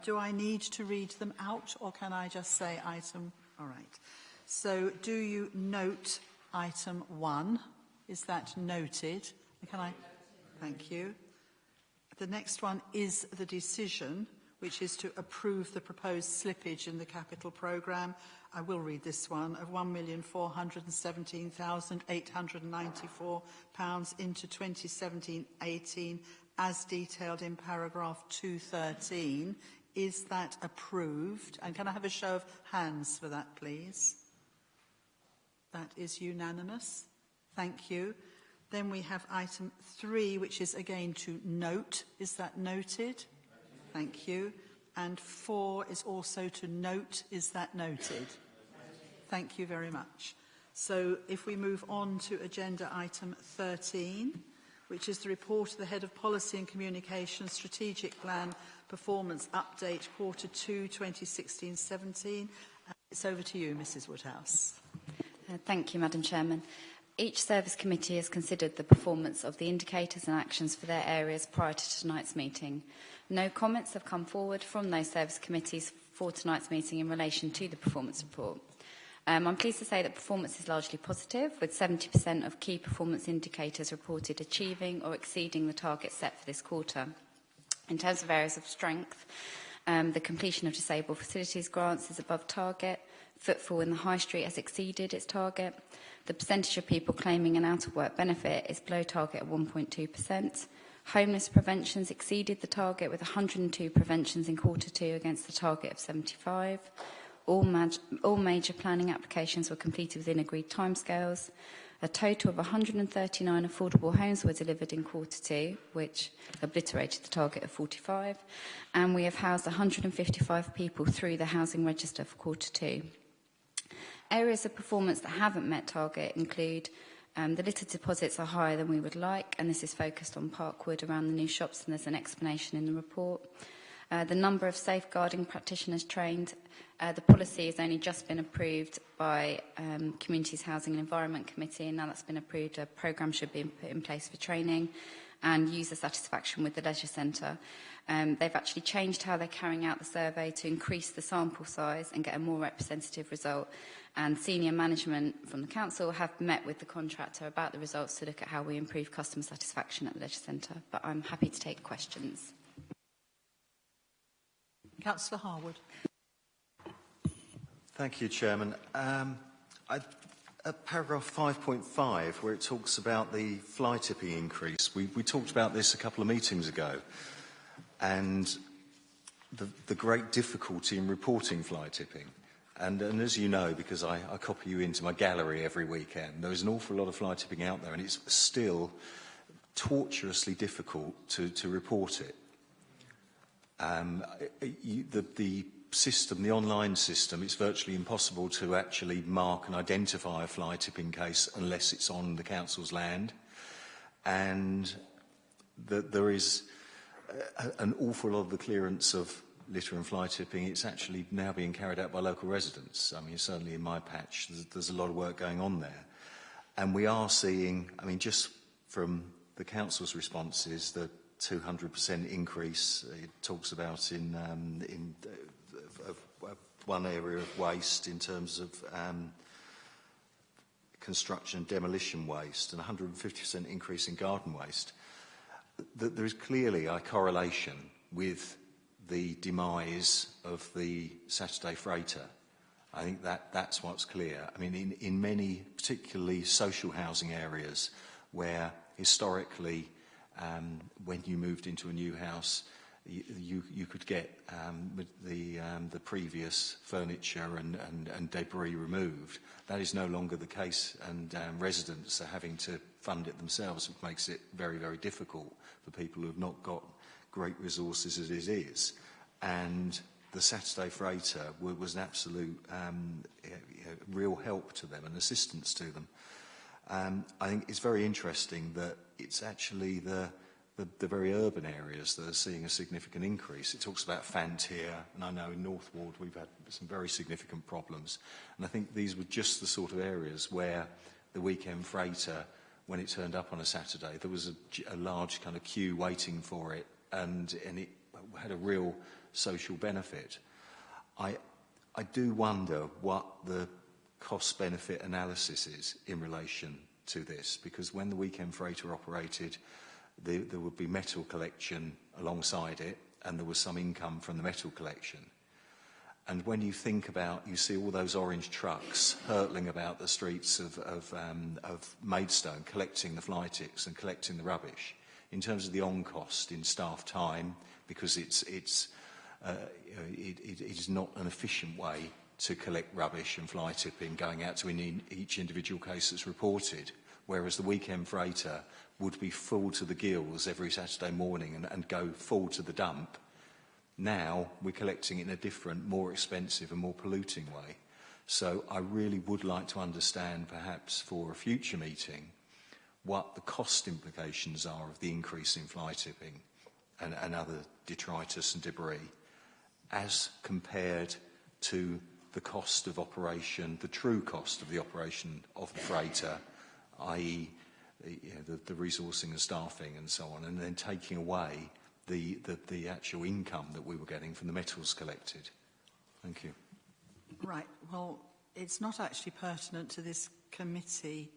Do I need to read them out, or can I just say item? All right. So do you note item 1? Is that noted? Can I? Thank you. The next one is the decision, which is to approve the proposed slippage in the capital programme. I will read this one, of £1,417,894 into 2017-18, as detailed in paragraph 213. Is that approved? And can I have a show of hands for that, please? That is unanimous. Thank you. Then we have item 3, which is again to note. Is that noted? Thank you. And 4 is also to note. Is that noted? Thank you very much. So if we move on to agenda item 13, which is the report of the Head of Policy and Communications Strategic Plan Performance Update Quarter 2 2016-17. It's over to you, Mrs Woodhouse. Thank you, Madam Chairman. Each service committee has considered the performance of the indicators and actions for their areas prior to tonight's meeting. No comments have come forward from those service committees for tonight's meeting in relation to the performance report. I'm pleased to say that performance is largely positive, with 70% of key performance indicators reported achieving or exceeding the targets set for this quarter. In terms of areas of strength, the completion of disabled facilities grants is above target. Footfall in the high street has exceeded its target. The percentage of people claiming an out-of-work benefit is below target at 1.2%. Homeless preventions exceeded the target with 102 preventions in quarter 2 against the target of 75. All major planning applications were completed within agreed timescales. A total of 139 affordable homes were delivered in quarter 2, which obliterated the target of 45. And we have housed 155 people through the housing register for quarter 2. Areas of performance that haven't met target include the litter deposits are higher than we would like, and this is focused on Parkwood around the new shops, and there's an explanation in the report. The number of safeguarding practitioners trained, the policy has only just been approved by Communities Housing and Environment Committee, and now that's been approved, a programme should be put in place for training and user satisfaction with the leisure centre. They've actually changed how they're carrying out the survey to increase the sample size and get a more representative result. And senior management from the council have met with the contractor about the results to look at how we improve customer satisfaction at the leisure centre. But I'm happy to take questions. Councillor Harwood. Thank you, Chairman. At paragraph 5.5, where it talks about the fly tipping increase, we talked about this a couple of meetings ago, and the great difficulty in reporting fly tipping. And as you know, because I copy you into my gallery every weekend, there is an awful lot of fly tipping out there, and it's still tortuously difficult to report it. The system, the online system, it's virtually impossible to actually mark and identify a fly tipping case unless it's on the council's land. And there is an awful lot of the clearance of litter and fly tipping, it's actually now being carried out by local residents. I mean, certainly in my patch, there's a lot of work going on there. And we are seeing, I mean, just from the council's responses, the 200% increase it talks about in one area of waste in terms of construction and demolition waste, and 150% increase in garden waste. There is clearly a correlation with the demise of the Saturday freighter. I think that's what's clear. I mean, in many, particularly social housing areas, where historically, when you moved into a new house, you could get the previous furniture and debris removed. That is no longer the case, and residents are having to fund it themselves, which makes it very, very difficult for people who have not got great resources as it is. And the Saturday freighter was an absolute real help to them and assistance to them. I think it's very interesting that it's actually the very urban areas that are seeing a significant increase. It talks about Fantier, and I know in North Ward we've had some very significant problems. And I think these were just the sort of areas where the weekend freighter, when it turned up on a Saturday, there was a large kind of queue waiting for it, and it had a real social benefit. I do wonder what the cost-benefit analysis is in relation to this, because when the weekend freighter operated, there would be metal collection alongside it, and there was some income from the metal collection. And when you think about, you see all those orange trucks hurtling about the streets of Maidstone, collecting the fly tips and collecting the rubbish, in terms of the on-cost in staff time, because it is not an efficient way to collect rubbish and fly tipping going out to each individual case that's reported, whereas the weekend freighter would be full to the gills every Saturday morning and go full to the dump. Now we're collecting it in a different, more expensive and more polluting way. So I really would like to understand, perhaps for a future meeting, what the cost implications are of the increase in fly tipping and other detritus and debris, as compared to the cost of operation, the true cost of the operation of the freighter, i.e. the resourcing and staffing and so on, and then taking away the actual income that we were getting from the metals collected. Thank you. Right. Well, it's not actually pertinent to this committee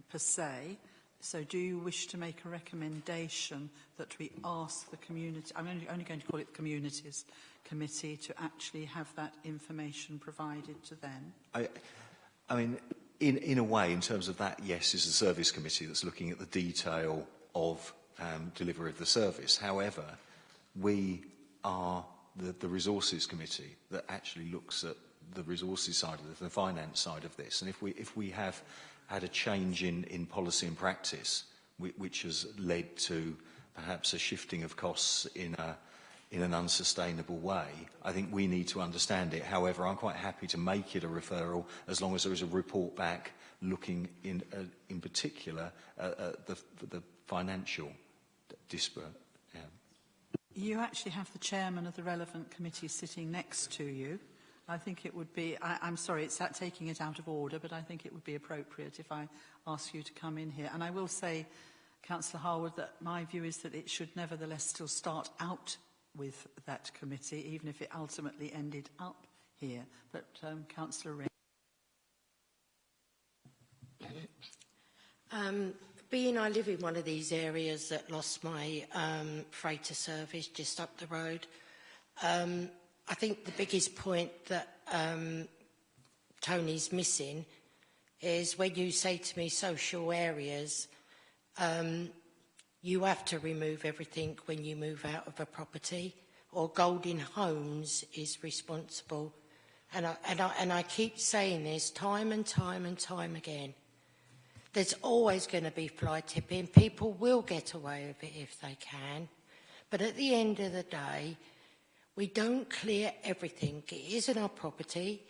per se. So do you wish to make a recommendation that we ask the community, I'm only going to call it the Communities Committee, to actually have that information provided to them? I mean, in a way, in terms of that, yes, is the Service Committee that's looking at the detail of delivery of the service. However, we are the Resources Committee that actually looks at the resources side of the finance side of this. And if we have had a change in policy and practice, which has led to perhaps a shifting of costs in an unsustainable way, I think we need to understand it. However, I'm quite happy to make it a referral as long as there is a report back looking in particular at the financial disparate. Yeah. You actually have the chairman of the relevant committee sitting next to you. I think it would be, I'm sorry, it's taking it out of order, but I think it would be appropriate if I ask you to come in here. And I will say, Councillor Harwood, that my view is that it should nevertheless still start out with that committee, even if it ultimately ended up here. But Councillor Ring. Being I live in one of these areas that lost my freighter service just up the road, I think the biggest point that Tony's missing is when you say to me social areas, you have to remove everything when you move out of a property, or Golden Homes is responsible. And I keep saying this time and time and time again. There's always going to be fly tipping. People will get away with it if they can. But at the end of the day, we don't clear everything. It isn't our property.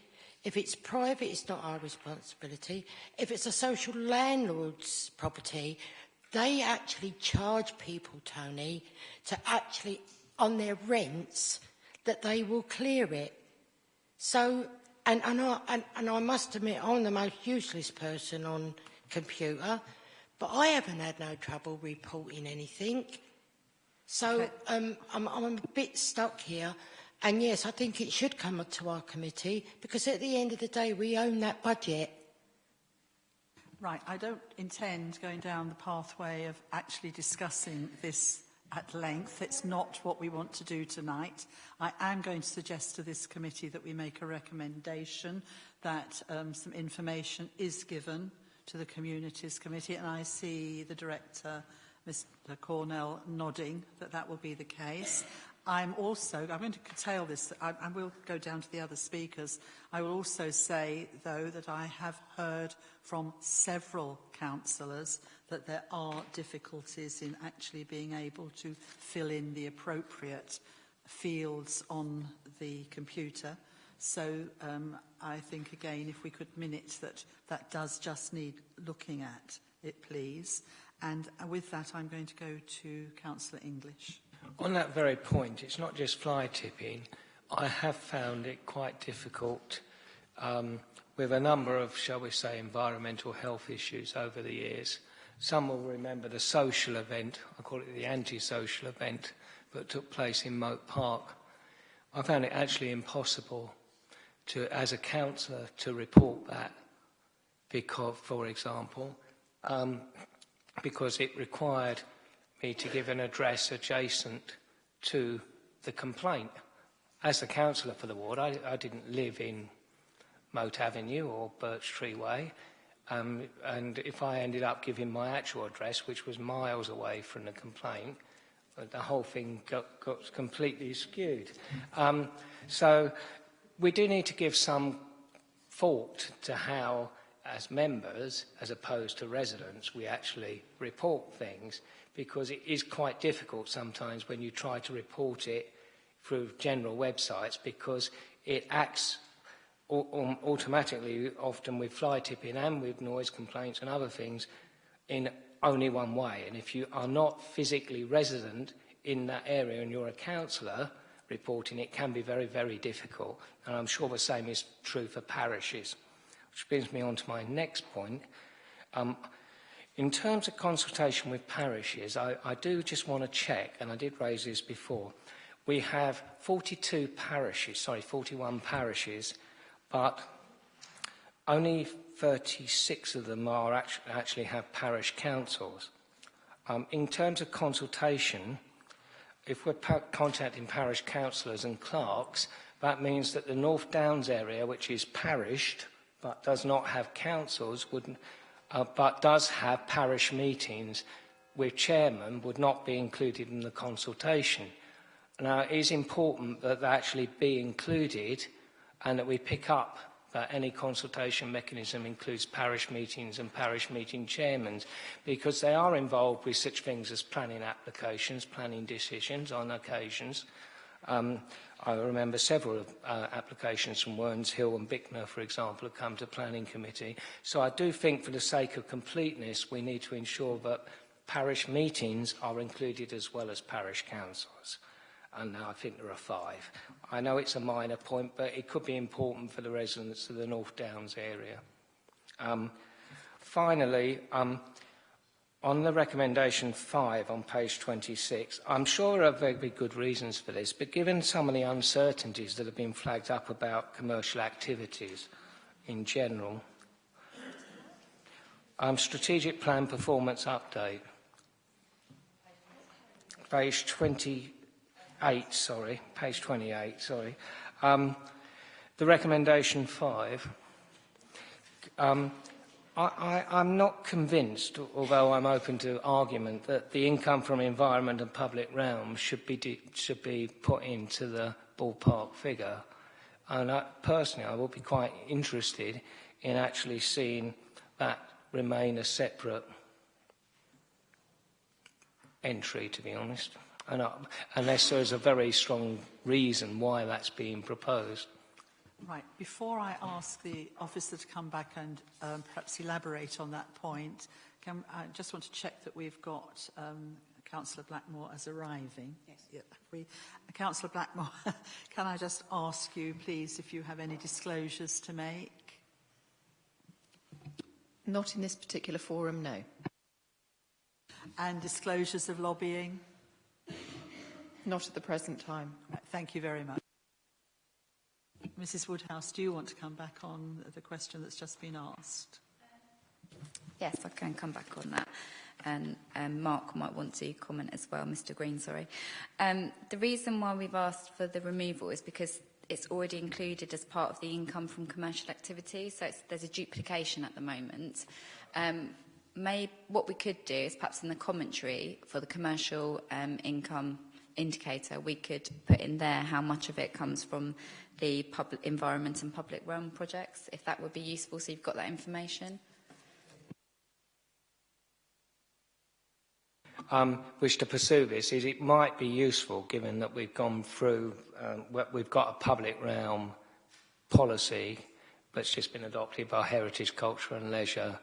If it's private, it's not our responsibility. If it's a social landlord's property, they actually charge people, Tony, to actually, on their rents, that they will clear it. So, and I must admit, I'm the most useless person on computer, but I haven't had no trouble reporting anything. So I'm a bit stuck here. And yes, I think it should come to our committee, because at the end of the day, we own that budget. Right, I don't intend going down the pathway of actually discussing this at length. It's not what we want to do tonight. I am going to suggest to this committee that we make a recommendation that some information is given to the Communities Committee, and I see the Director, Mr Cornell, nodding that that will be the case. I'm going to curtail this. I will go down to the other speakers. I will also say, though, that I have heard from several councillors that there are difficulties in actually being able to fill in the appropriate fields on the computer. So I think, again, if we could minute that does just need looking at it, please. And with that, I'm going to go to Councillor English. On that very point, it's not just fly tipping. I have found it quite difficult with a number of, shall we say, environmental health issues over the years. Some will remember the social event, I call it the anti-social event, that took place in Moat Park. I found it actually impossible to, as a councillor, to report that, because, for example, because it required me to give an address adjacent to the complaint. As the councillor for the ward, I didn't live in Moat Avenue or Birch Tree Way, and if I ended up giving my actual address, which was miles away from the complaint, the whole thing got completely skewed. So we do need to give some thought to how, as members, as opposed to residents, we actually report things, because it is quite difficult sometimes when you try to report it through general websites, because it acts automatically, often with fly tipping and with noise complaints and other things, in only one way. And if you are not physically resident in that area and you're a councillor reporting, it can be very, very difficult. And I'm sure the same is true for parishes. Which brings me on to my next point. In terms of consultation with parishes, I do just want to check, and I did raise this before, we have 41 parishes, but only 36 of them are actually have parish councils. In terms of consultation, if we're contacting parish councillors and clerks, that means that the North Downs area, which is parished, but does not have councils, but does have parish meetings with chairmen, would not be included in the consultation. Now, it is important that they actually be included, and that we pick up that any consultation mechanism includes parish meetings and parish meeting chairmen, because they are involved with such things as planning applications, planning decisions on occasions. I remember several applications from Wherns Hill and Bicknor, for example, have come to planning committee. So I do think, for the sake of completeness, we need to ensure that parish meetings are included as well as parish councils. And now I think there are 5. I know it's a minor point, but it could be important for the residents of the North Downs area. Finally, on the recommendation 5 on page 26, I'm sure there are very good reasons for this, but given some of the uncertainties that have been flagged up about commercial activities in general, strategic plan performance update, page 28, the recommendation 5, I'm not convinced, although I'm open to argument, that the income from environment and public realms should be put into the ballpark figure. And personally, I will be quite interested in actually seeing that remain a separate entry, to be honest, unless there's a very strong reason why that's being proposed. Right. Before I ask the officer to come back and perhaps elaborate on that point, I just want to check that we've got Councillor Blackmore as arriving. Yes. Yeah. Councillor Blackmore, can I just ask you, please, if you have any disclosures to make? Not in this particular forum, no. And disclosures of lobbying? Not at the present time. Right, thank you very much. Mrs Woodhouse, do you want to come back on the question that's just been asked? Yes, I can come back on that. And Mark might want to comment as well, Mr Green, sorry. The reason why we've asked for the removal is because it's already included as part of the income from commercial activity, so there's a duplication at the moment. What we could do is perhaps in the commentary for the commercial income indicator, we could put in there how much of it comes from the environment and public realm projects, if that would be useful, so you've got that information. Wish to pursue this is it might be useful, given that we've gone through, we've got a public realm policy that's just been adopted by Heritage, Culture and Leisure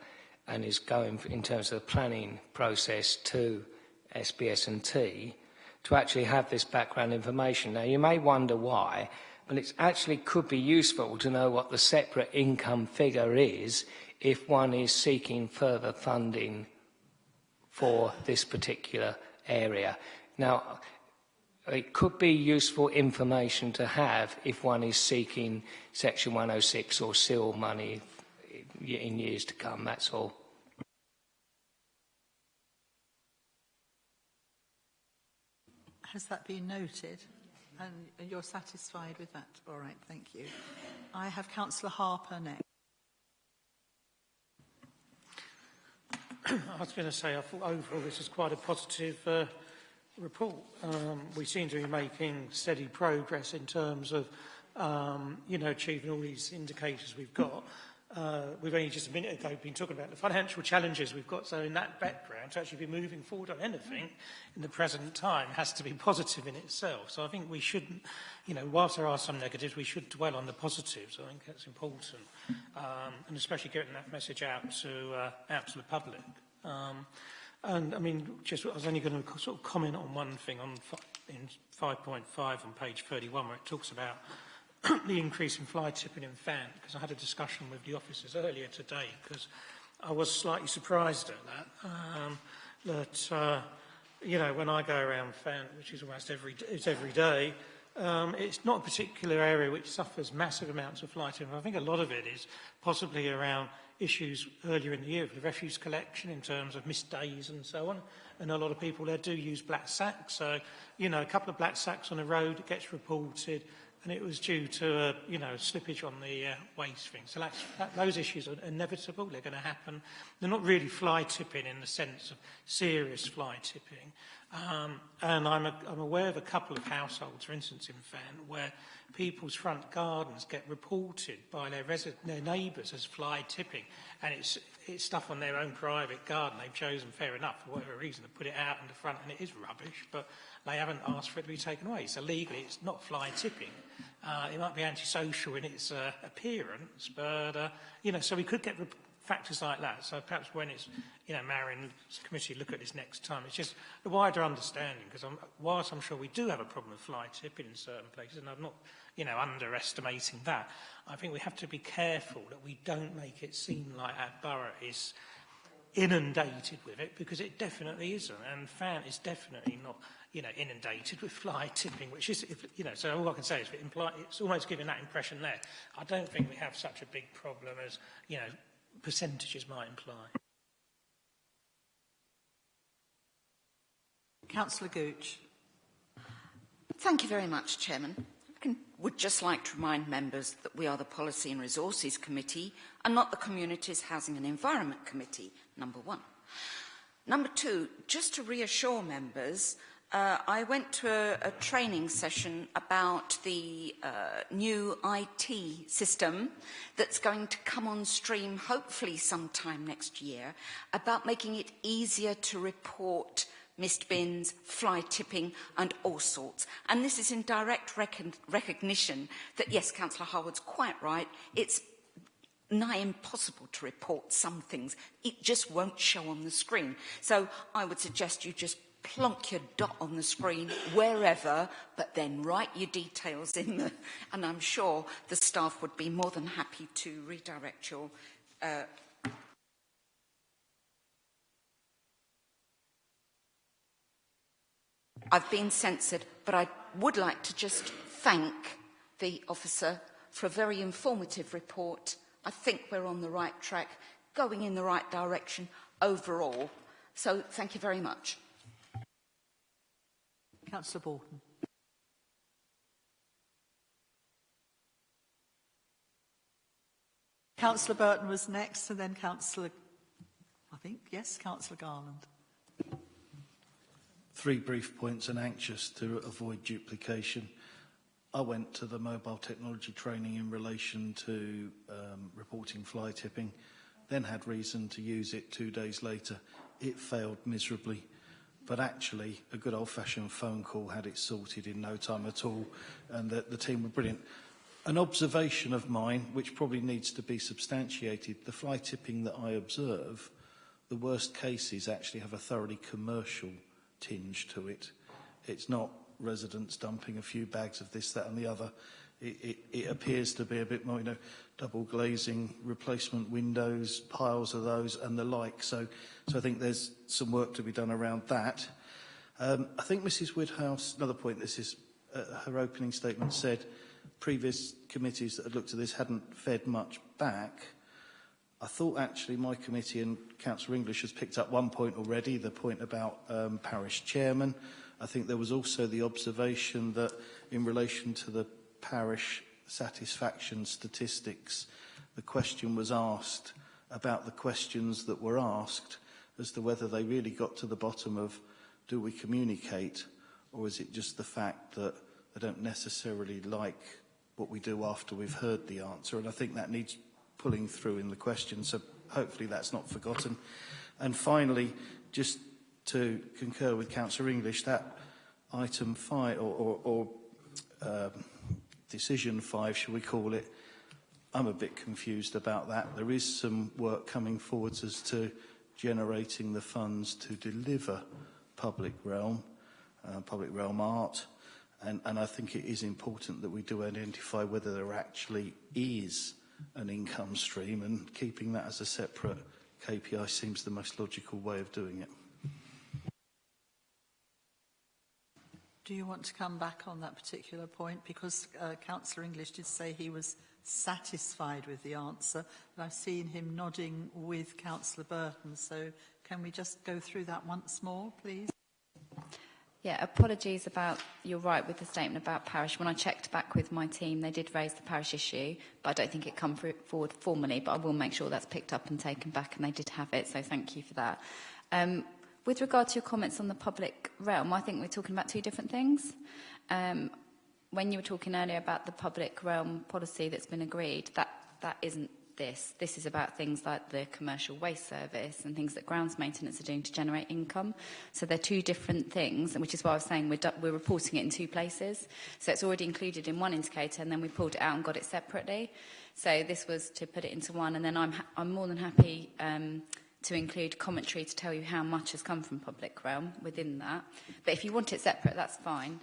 and is going in terms of the planning process to SBS&T, to actually have this background information. Now, you may wonder why, but it actually could be useful to know what the separate income figure is if one is seeking further funding for this particular area. Now, it could be useful information to have if one is seeking Section 106 or SIL money in years to come, that's all. Has that been noted? And you're satisfied with that? All right, thank you. I have Councillor Harper next. I was going to say, I thought overall this is quite a positive report. We seem to be making steady progress in terms of, achieving all these indicators we've got. We've only just a minute ago been talking about the financial challenges we've got, so in that background, to actually be moving forward on anything in the present time has to be positive in itself. So I think we shouldn't, whilst there are some negatives, we should dwell on the positives. I think that's important, and especially getting that message out to the public. And I mean, I was only going to sort of comment on one thing in 5.5 on page 31, where it talks about the increase in fly tipping in Fan, because I had a discussion with the officers earlier today, because I was slightly surprised at that. When I go around Fan, which is almost every day, it's not a particular area which suffers massive amounts of fly tipping. I think a lot of it is possibly around issues earlier in the year with the refuse collection in terms of missed days and so on. And a lot of people there do use black sacks. So, a couple of black sacks on the road, it gets reported, and it was due to slippage on the waste thing. So those issues are inevitable. They're going to happen. They're not really fly tipping in the sense of serious fly tipping. And I'm aware of a couple of households, for instance, in Fan, where people's front gardens get reported by their neighbours as fly tipping, and it's stuff on their own private garden. They've chosen, fair enough, for whatever reason, to put it out in the front, and it is rubbish, but they haven't asked for it to be taken away. So legally, it's not fly tipping. It might be antisocial in its appearance, but, so we could get factors like that. So perhaps when it's, Marion's committee look at this next time, it's just a wider understanding, because whilst I'm sure we do have a problem with fly tipping in certain places, and I'm not, underestimating that, I think we have to be careful that we don't make it seem like our borough is inundated with it, because it definitely isn't, and Fan is definitely not, inundated with fly tipping, which is, so all I can say is it's almost giving that impression there. I don't think we have such a big problem as, percentages might imply. Councillor Gooch. Thank you very much, Chairman. I would just like to remind members that we are the Policy and Resources Committee and not the Communities, Housing and Environment Committee, number one. Number two, just to reassure members, I went to a training session about the new IT system that's going to come on stream hopefully sometime next year, about making it easier to report missed bins, fly tipping and all sorts. And this is in direct recognition that, yes, Councillor Harwood's quite right, it's nigh impossible to report some things. It just won't show on the screen. So I would suggest you just plonk your dot on the screen wherever, but then write your details in the, and I'm sure the staff would be more than happy to redirect your I've been censored, but I would like to just thank the officer for a very informative report. I think we're on the right track, going in the right direction overall. So thank you very much. Councillor Bolton. Councillor Burton was next, and then Councillor, I think, yes, Councillor Garland. 3 brief points, and anxious to avoid duplication. I went to the mobile technology training in relation to reporting fly tipping, then had reason to use it 2 days later. It failed miserably, but actually a good old-fashioned phone call had it sorted in no time at all, and the team were brilliant. An observation of mine, which probably needs to be substantiated, the fly tipping that I observe, the worst cases actually have a thoroughly commercial tinge to it. It's not residents dumping a few bags of this, that and the other. It appears to be a bit more, double glazing, replacement windows, piles of those and the like. So I think there's some work to be done around that. I think Mrs Woodhouse, another point, this is her opening statement said previous committees that had looked at this hadn't fed much back. I thought actually my committee and Councillor English has picked up one point already, the point about parish chairman. I think there was also the observation that in relation to the parish satisfaction statistics, the question was asked about the questions that were asked as to whether they really got to the bottom of do we communicate, or is it just the fact that they don't necessarily like what we do after we've heard the answer. And I think that needs pulling through in the question, so hopefully that's not forgotten. And finally, just to concur with Councillor English, that item 5, or decision 5, shall we call it, I'm a bit confused about that. There is some work coming forwards as to generating the funds to deliver public realm art. And I think it is important that we do identify whether there actually is an income stream, and keeping that as a separate KPI seems the most logical way of doing it. Do you want to come back on that particular point? Because Councillor English did say he was satisfied with the answer, but I've seen him nodding with Councillor Burton. So can we just go through that once more, please? Yeah, apologies about, you're right with the statement about parish. When I checked back with my team, they did raise the parish issue, but I don't think it come forward formally, but I will make sure that's picked up and taken back, and they did have it, so thank you for that. With regard to your comments on the public realm, I think we're talking about 2 different things. When you were talking earlier about the public realm policy that's been agreed, that isn't this. This is about things like the commercial waste service and things that grounds maintenance are doing to generate income. So they're 2 different things, which is why I was saying we're reporting it in 2 places. So it's already included in one indicator, and then we pulled it out and got it separately. So this was to put it into one, and then I'm more than happy to include commentary to tell you how much has come from public realm within that. But if you want it separate, that's fine,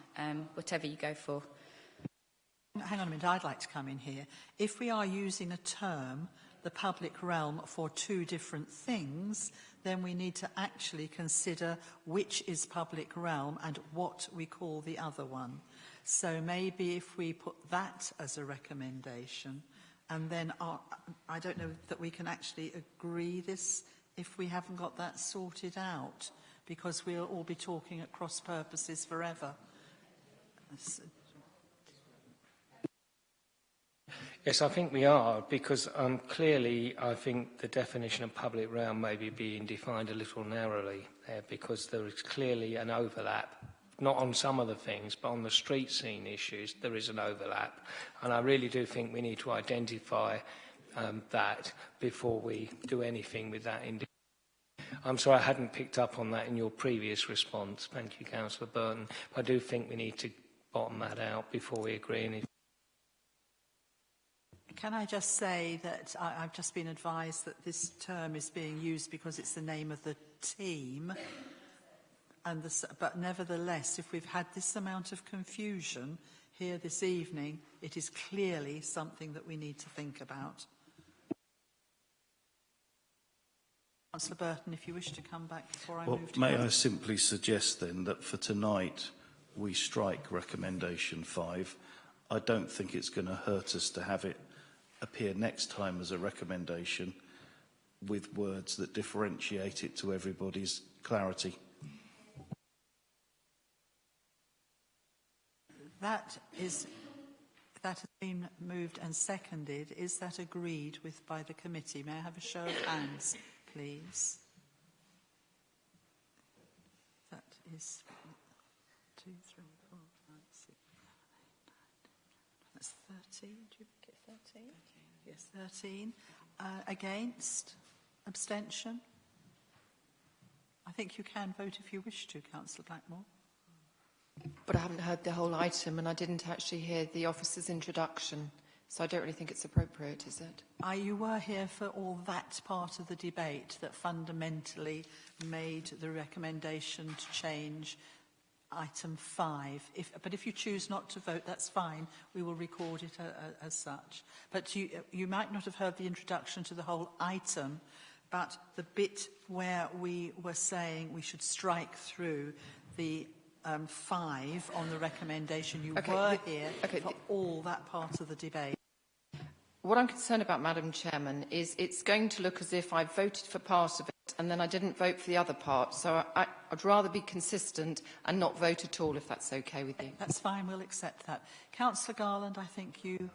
whatever you go for. Hang on a minute, I'd like to come in here. If we are using a term, the public realm, for 2 different things, then we need to actually consider which is public realm and what we call the other one. So maybe if we put that as a recommendation, and then I don't know that we can actually agree this if we haven't got that sorted out, because we'll all be talking at cross purposes forever. Yes, I think we are, because clearly I think the definition of public realm may be being defined a little narrowly there, because there is clearly an overlap, not on some of the things, but on the street scene issues there is an overlap. And I really do think we need to identify that before we do anything with that. I'm sorry I hadn't picked up on that in your previous response. Thank you, Councillor Burton. I do think we need to bottom that out before we agree anything. Can I just say that I've just been advised that this term is being used because it's the name of the team, but nevertheless, if we've had this amount of confusion here this evening, it is clearly something that we need to think about. Councillor Burton, if you wish to come back before I move to... May I simply suggest then that for tonight we strike recommendation 5. I don't think it's going to hurt us to have it appear next time as a recommendation with words that differentiate it to everybody's clarity. That has been moved and seconded. Is that agreed with by the committee? May I have a show of hands, please? That is 2, 3, 4, 5, 6, 7, 8, 9, 10. That's 13. Do you make it 13? Yes, 13. Against? Abstention? I think you can vote if you wish to, Councillor Blackmore. But I haven't heard the whole item, and I didn't actually hear the officer's introduction, so I don't really think it's appropriate, is it? You were here for all that part of the debate that fundamentally made the recommendation to change item 5. But if you choose not to vote, that's fine. We will record it as such. But you might not have heard the introduction to the whole item, but the bit where we were saying we should strike through the 5 on the recommendation, you were here for all that part of the debate. What I'm concerned about, Madam Chairman, is it's going to look as if I voted for part of it and then I didn't vote for the other part. So I'd rather be consistent and not vote at all, if that's okay with you. That's fine, we'll accept that. Councillor Garland, I think you...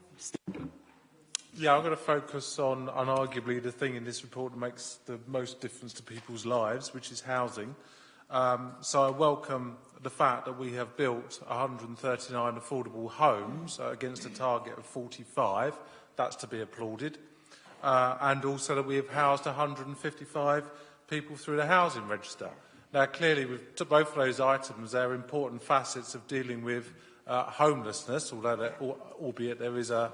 Yeah, I'm going to focus on, unarguably, the thing in this report that makes the most difference to people's lives, which is housing. So I welcome the fact that we have built 139 affordable homes against a target of 45. That's to be applauded. And also that we have housed 155 people through the housing register. Now, clearly, with both of those items, they're important facets of dealing with homelessness, albeit there is a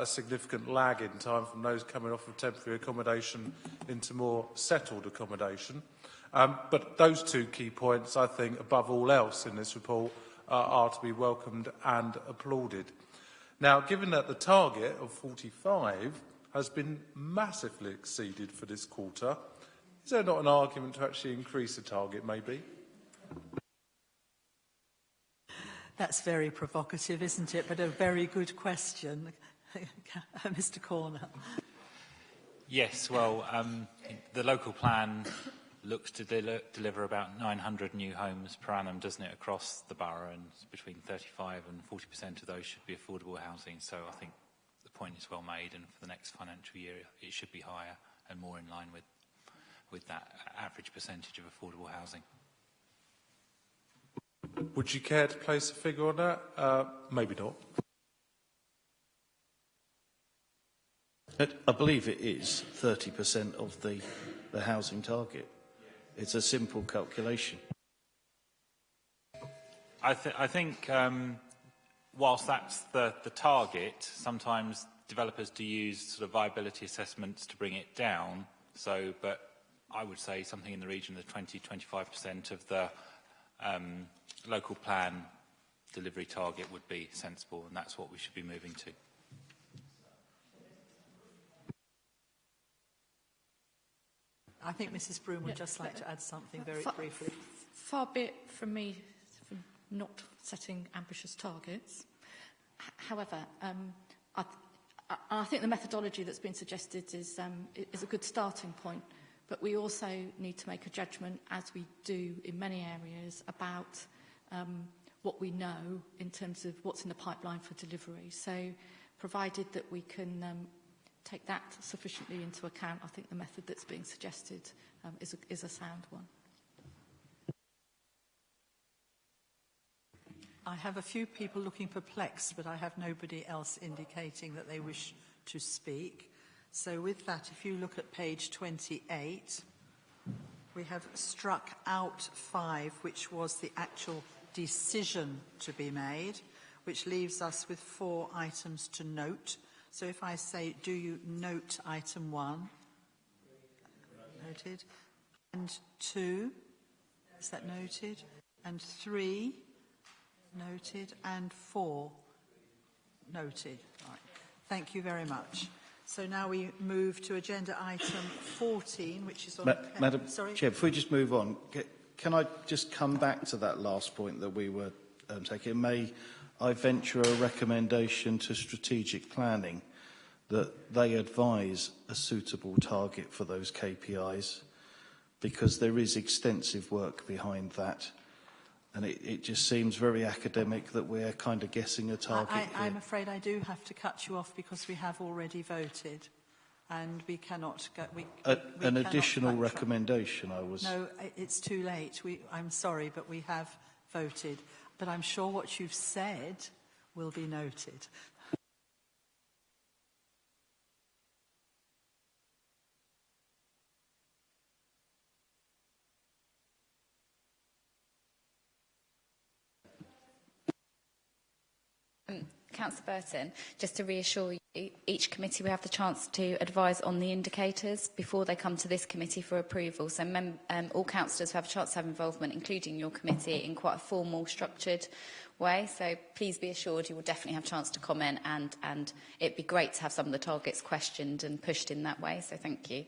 significant lag in time from those coming off of temporary accommodation into more settled accommodation. But those two key points, I think, above all else in this report, are to be welcomed and applauded. Now, given that the target of 45 has been massively exceeded for this quarter, is there not an argument to actually increase the target, maybe? That's very provocative, isn't it? But a very good question. Mr. Corner. Yes, well, the local plan looks to deliver about 900 new homes per annum, doesn't it, across the borough, and between 35 and 40% of those should be affordable housing. So I think the point is well made, and for the next financial year it should be higher and more in line with that average percentage of affordable housing. Would you care to place a figure on that? Maybe not. I believe it is 30% of the housing target. It's a simple calculation. I think whilst that's the target, sometimes developers do use sort of viability assessments to bring it down. So, but I would say something in the region of 20–25% of the local plan delivery target would be sensible, and that's what we should be moving to. I think Mrs. Broome would just like to add something very briefly. Far be it from me from not setting ambitious targets. However, I think the methodology that's been suggested is a good starting point, but we also need to make a judgment, as we do in many areas, about what we know in terms of what's in the pipeline for delivery. So, provided that we can take that sufficiently into account, I think the method that's being suggested is a sound one. I have a few people looking perplexed, but I have nobody else indicating that they wish to speak. So with that, if you look at page 28, we have struck out 5, which was the actual decision to be made, which leaves us with 4 items to note. So if I say, do you note item 1? Noted. And 2? Is that noted? And 3? Noted. And 4? Noted. Right. Thank you very much. So now we move to agenda item 14, which is on... Madam Chair, before we just move on, can I just come back to that last point that we were take it. May I venture a recommendation to strategic planning that they advise a suitable target for those KPIs, because there is extensive work behind that. And it just seems very academic that we're kind of guessing a target I'm here. afraid I do have to cut you off because we have already voted and we cannot go... we An cannot additional backtrack. recommendation, I was... No, it's too late. I'm sorry, but we have voted. But I'm sure what you've said will be noted. Councillor Burton, just to reassure you, each committee will have the chance to advise on the indicators before they come to this committee for approval. So all councillors have a chance to have involvement, including your committee, in quite a formal, structured way. So please be assured you will definitely have a chance to comment, and it'd be great to have some of the targets questioned and pushed in that way. So thank you.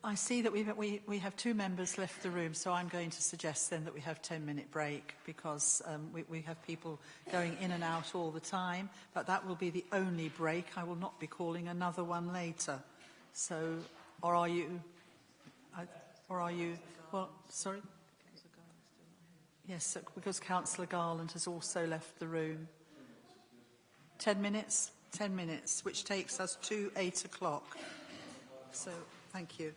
I see that we have 2 members left the room, so I'm going to suggest then that we have a 10-minute break because we have people going in and out all the time, but that will be the only break. I will not be calling another one later. So, or are you? Well, sorry? Yes, because Councillor Garland has also left the room. 10 minutes? 10 minutes, which takes us to 8 o'clock. So, thank you.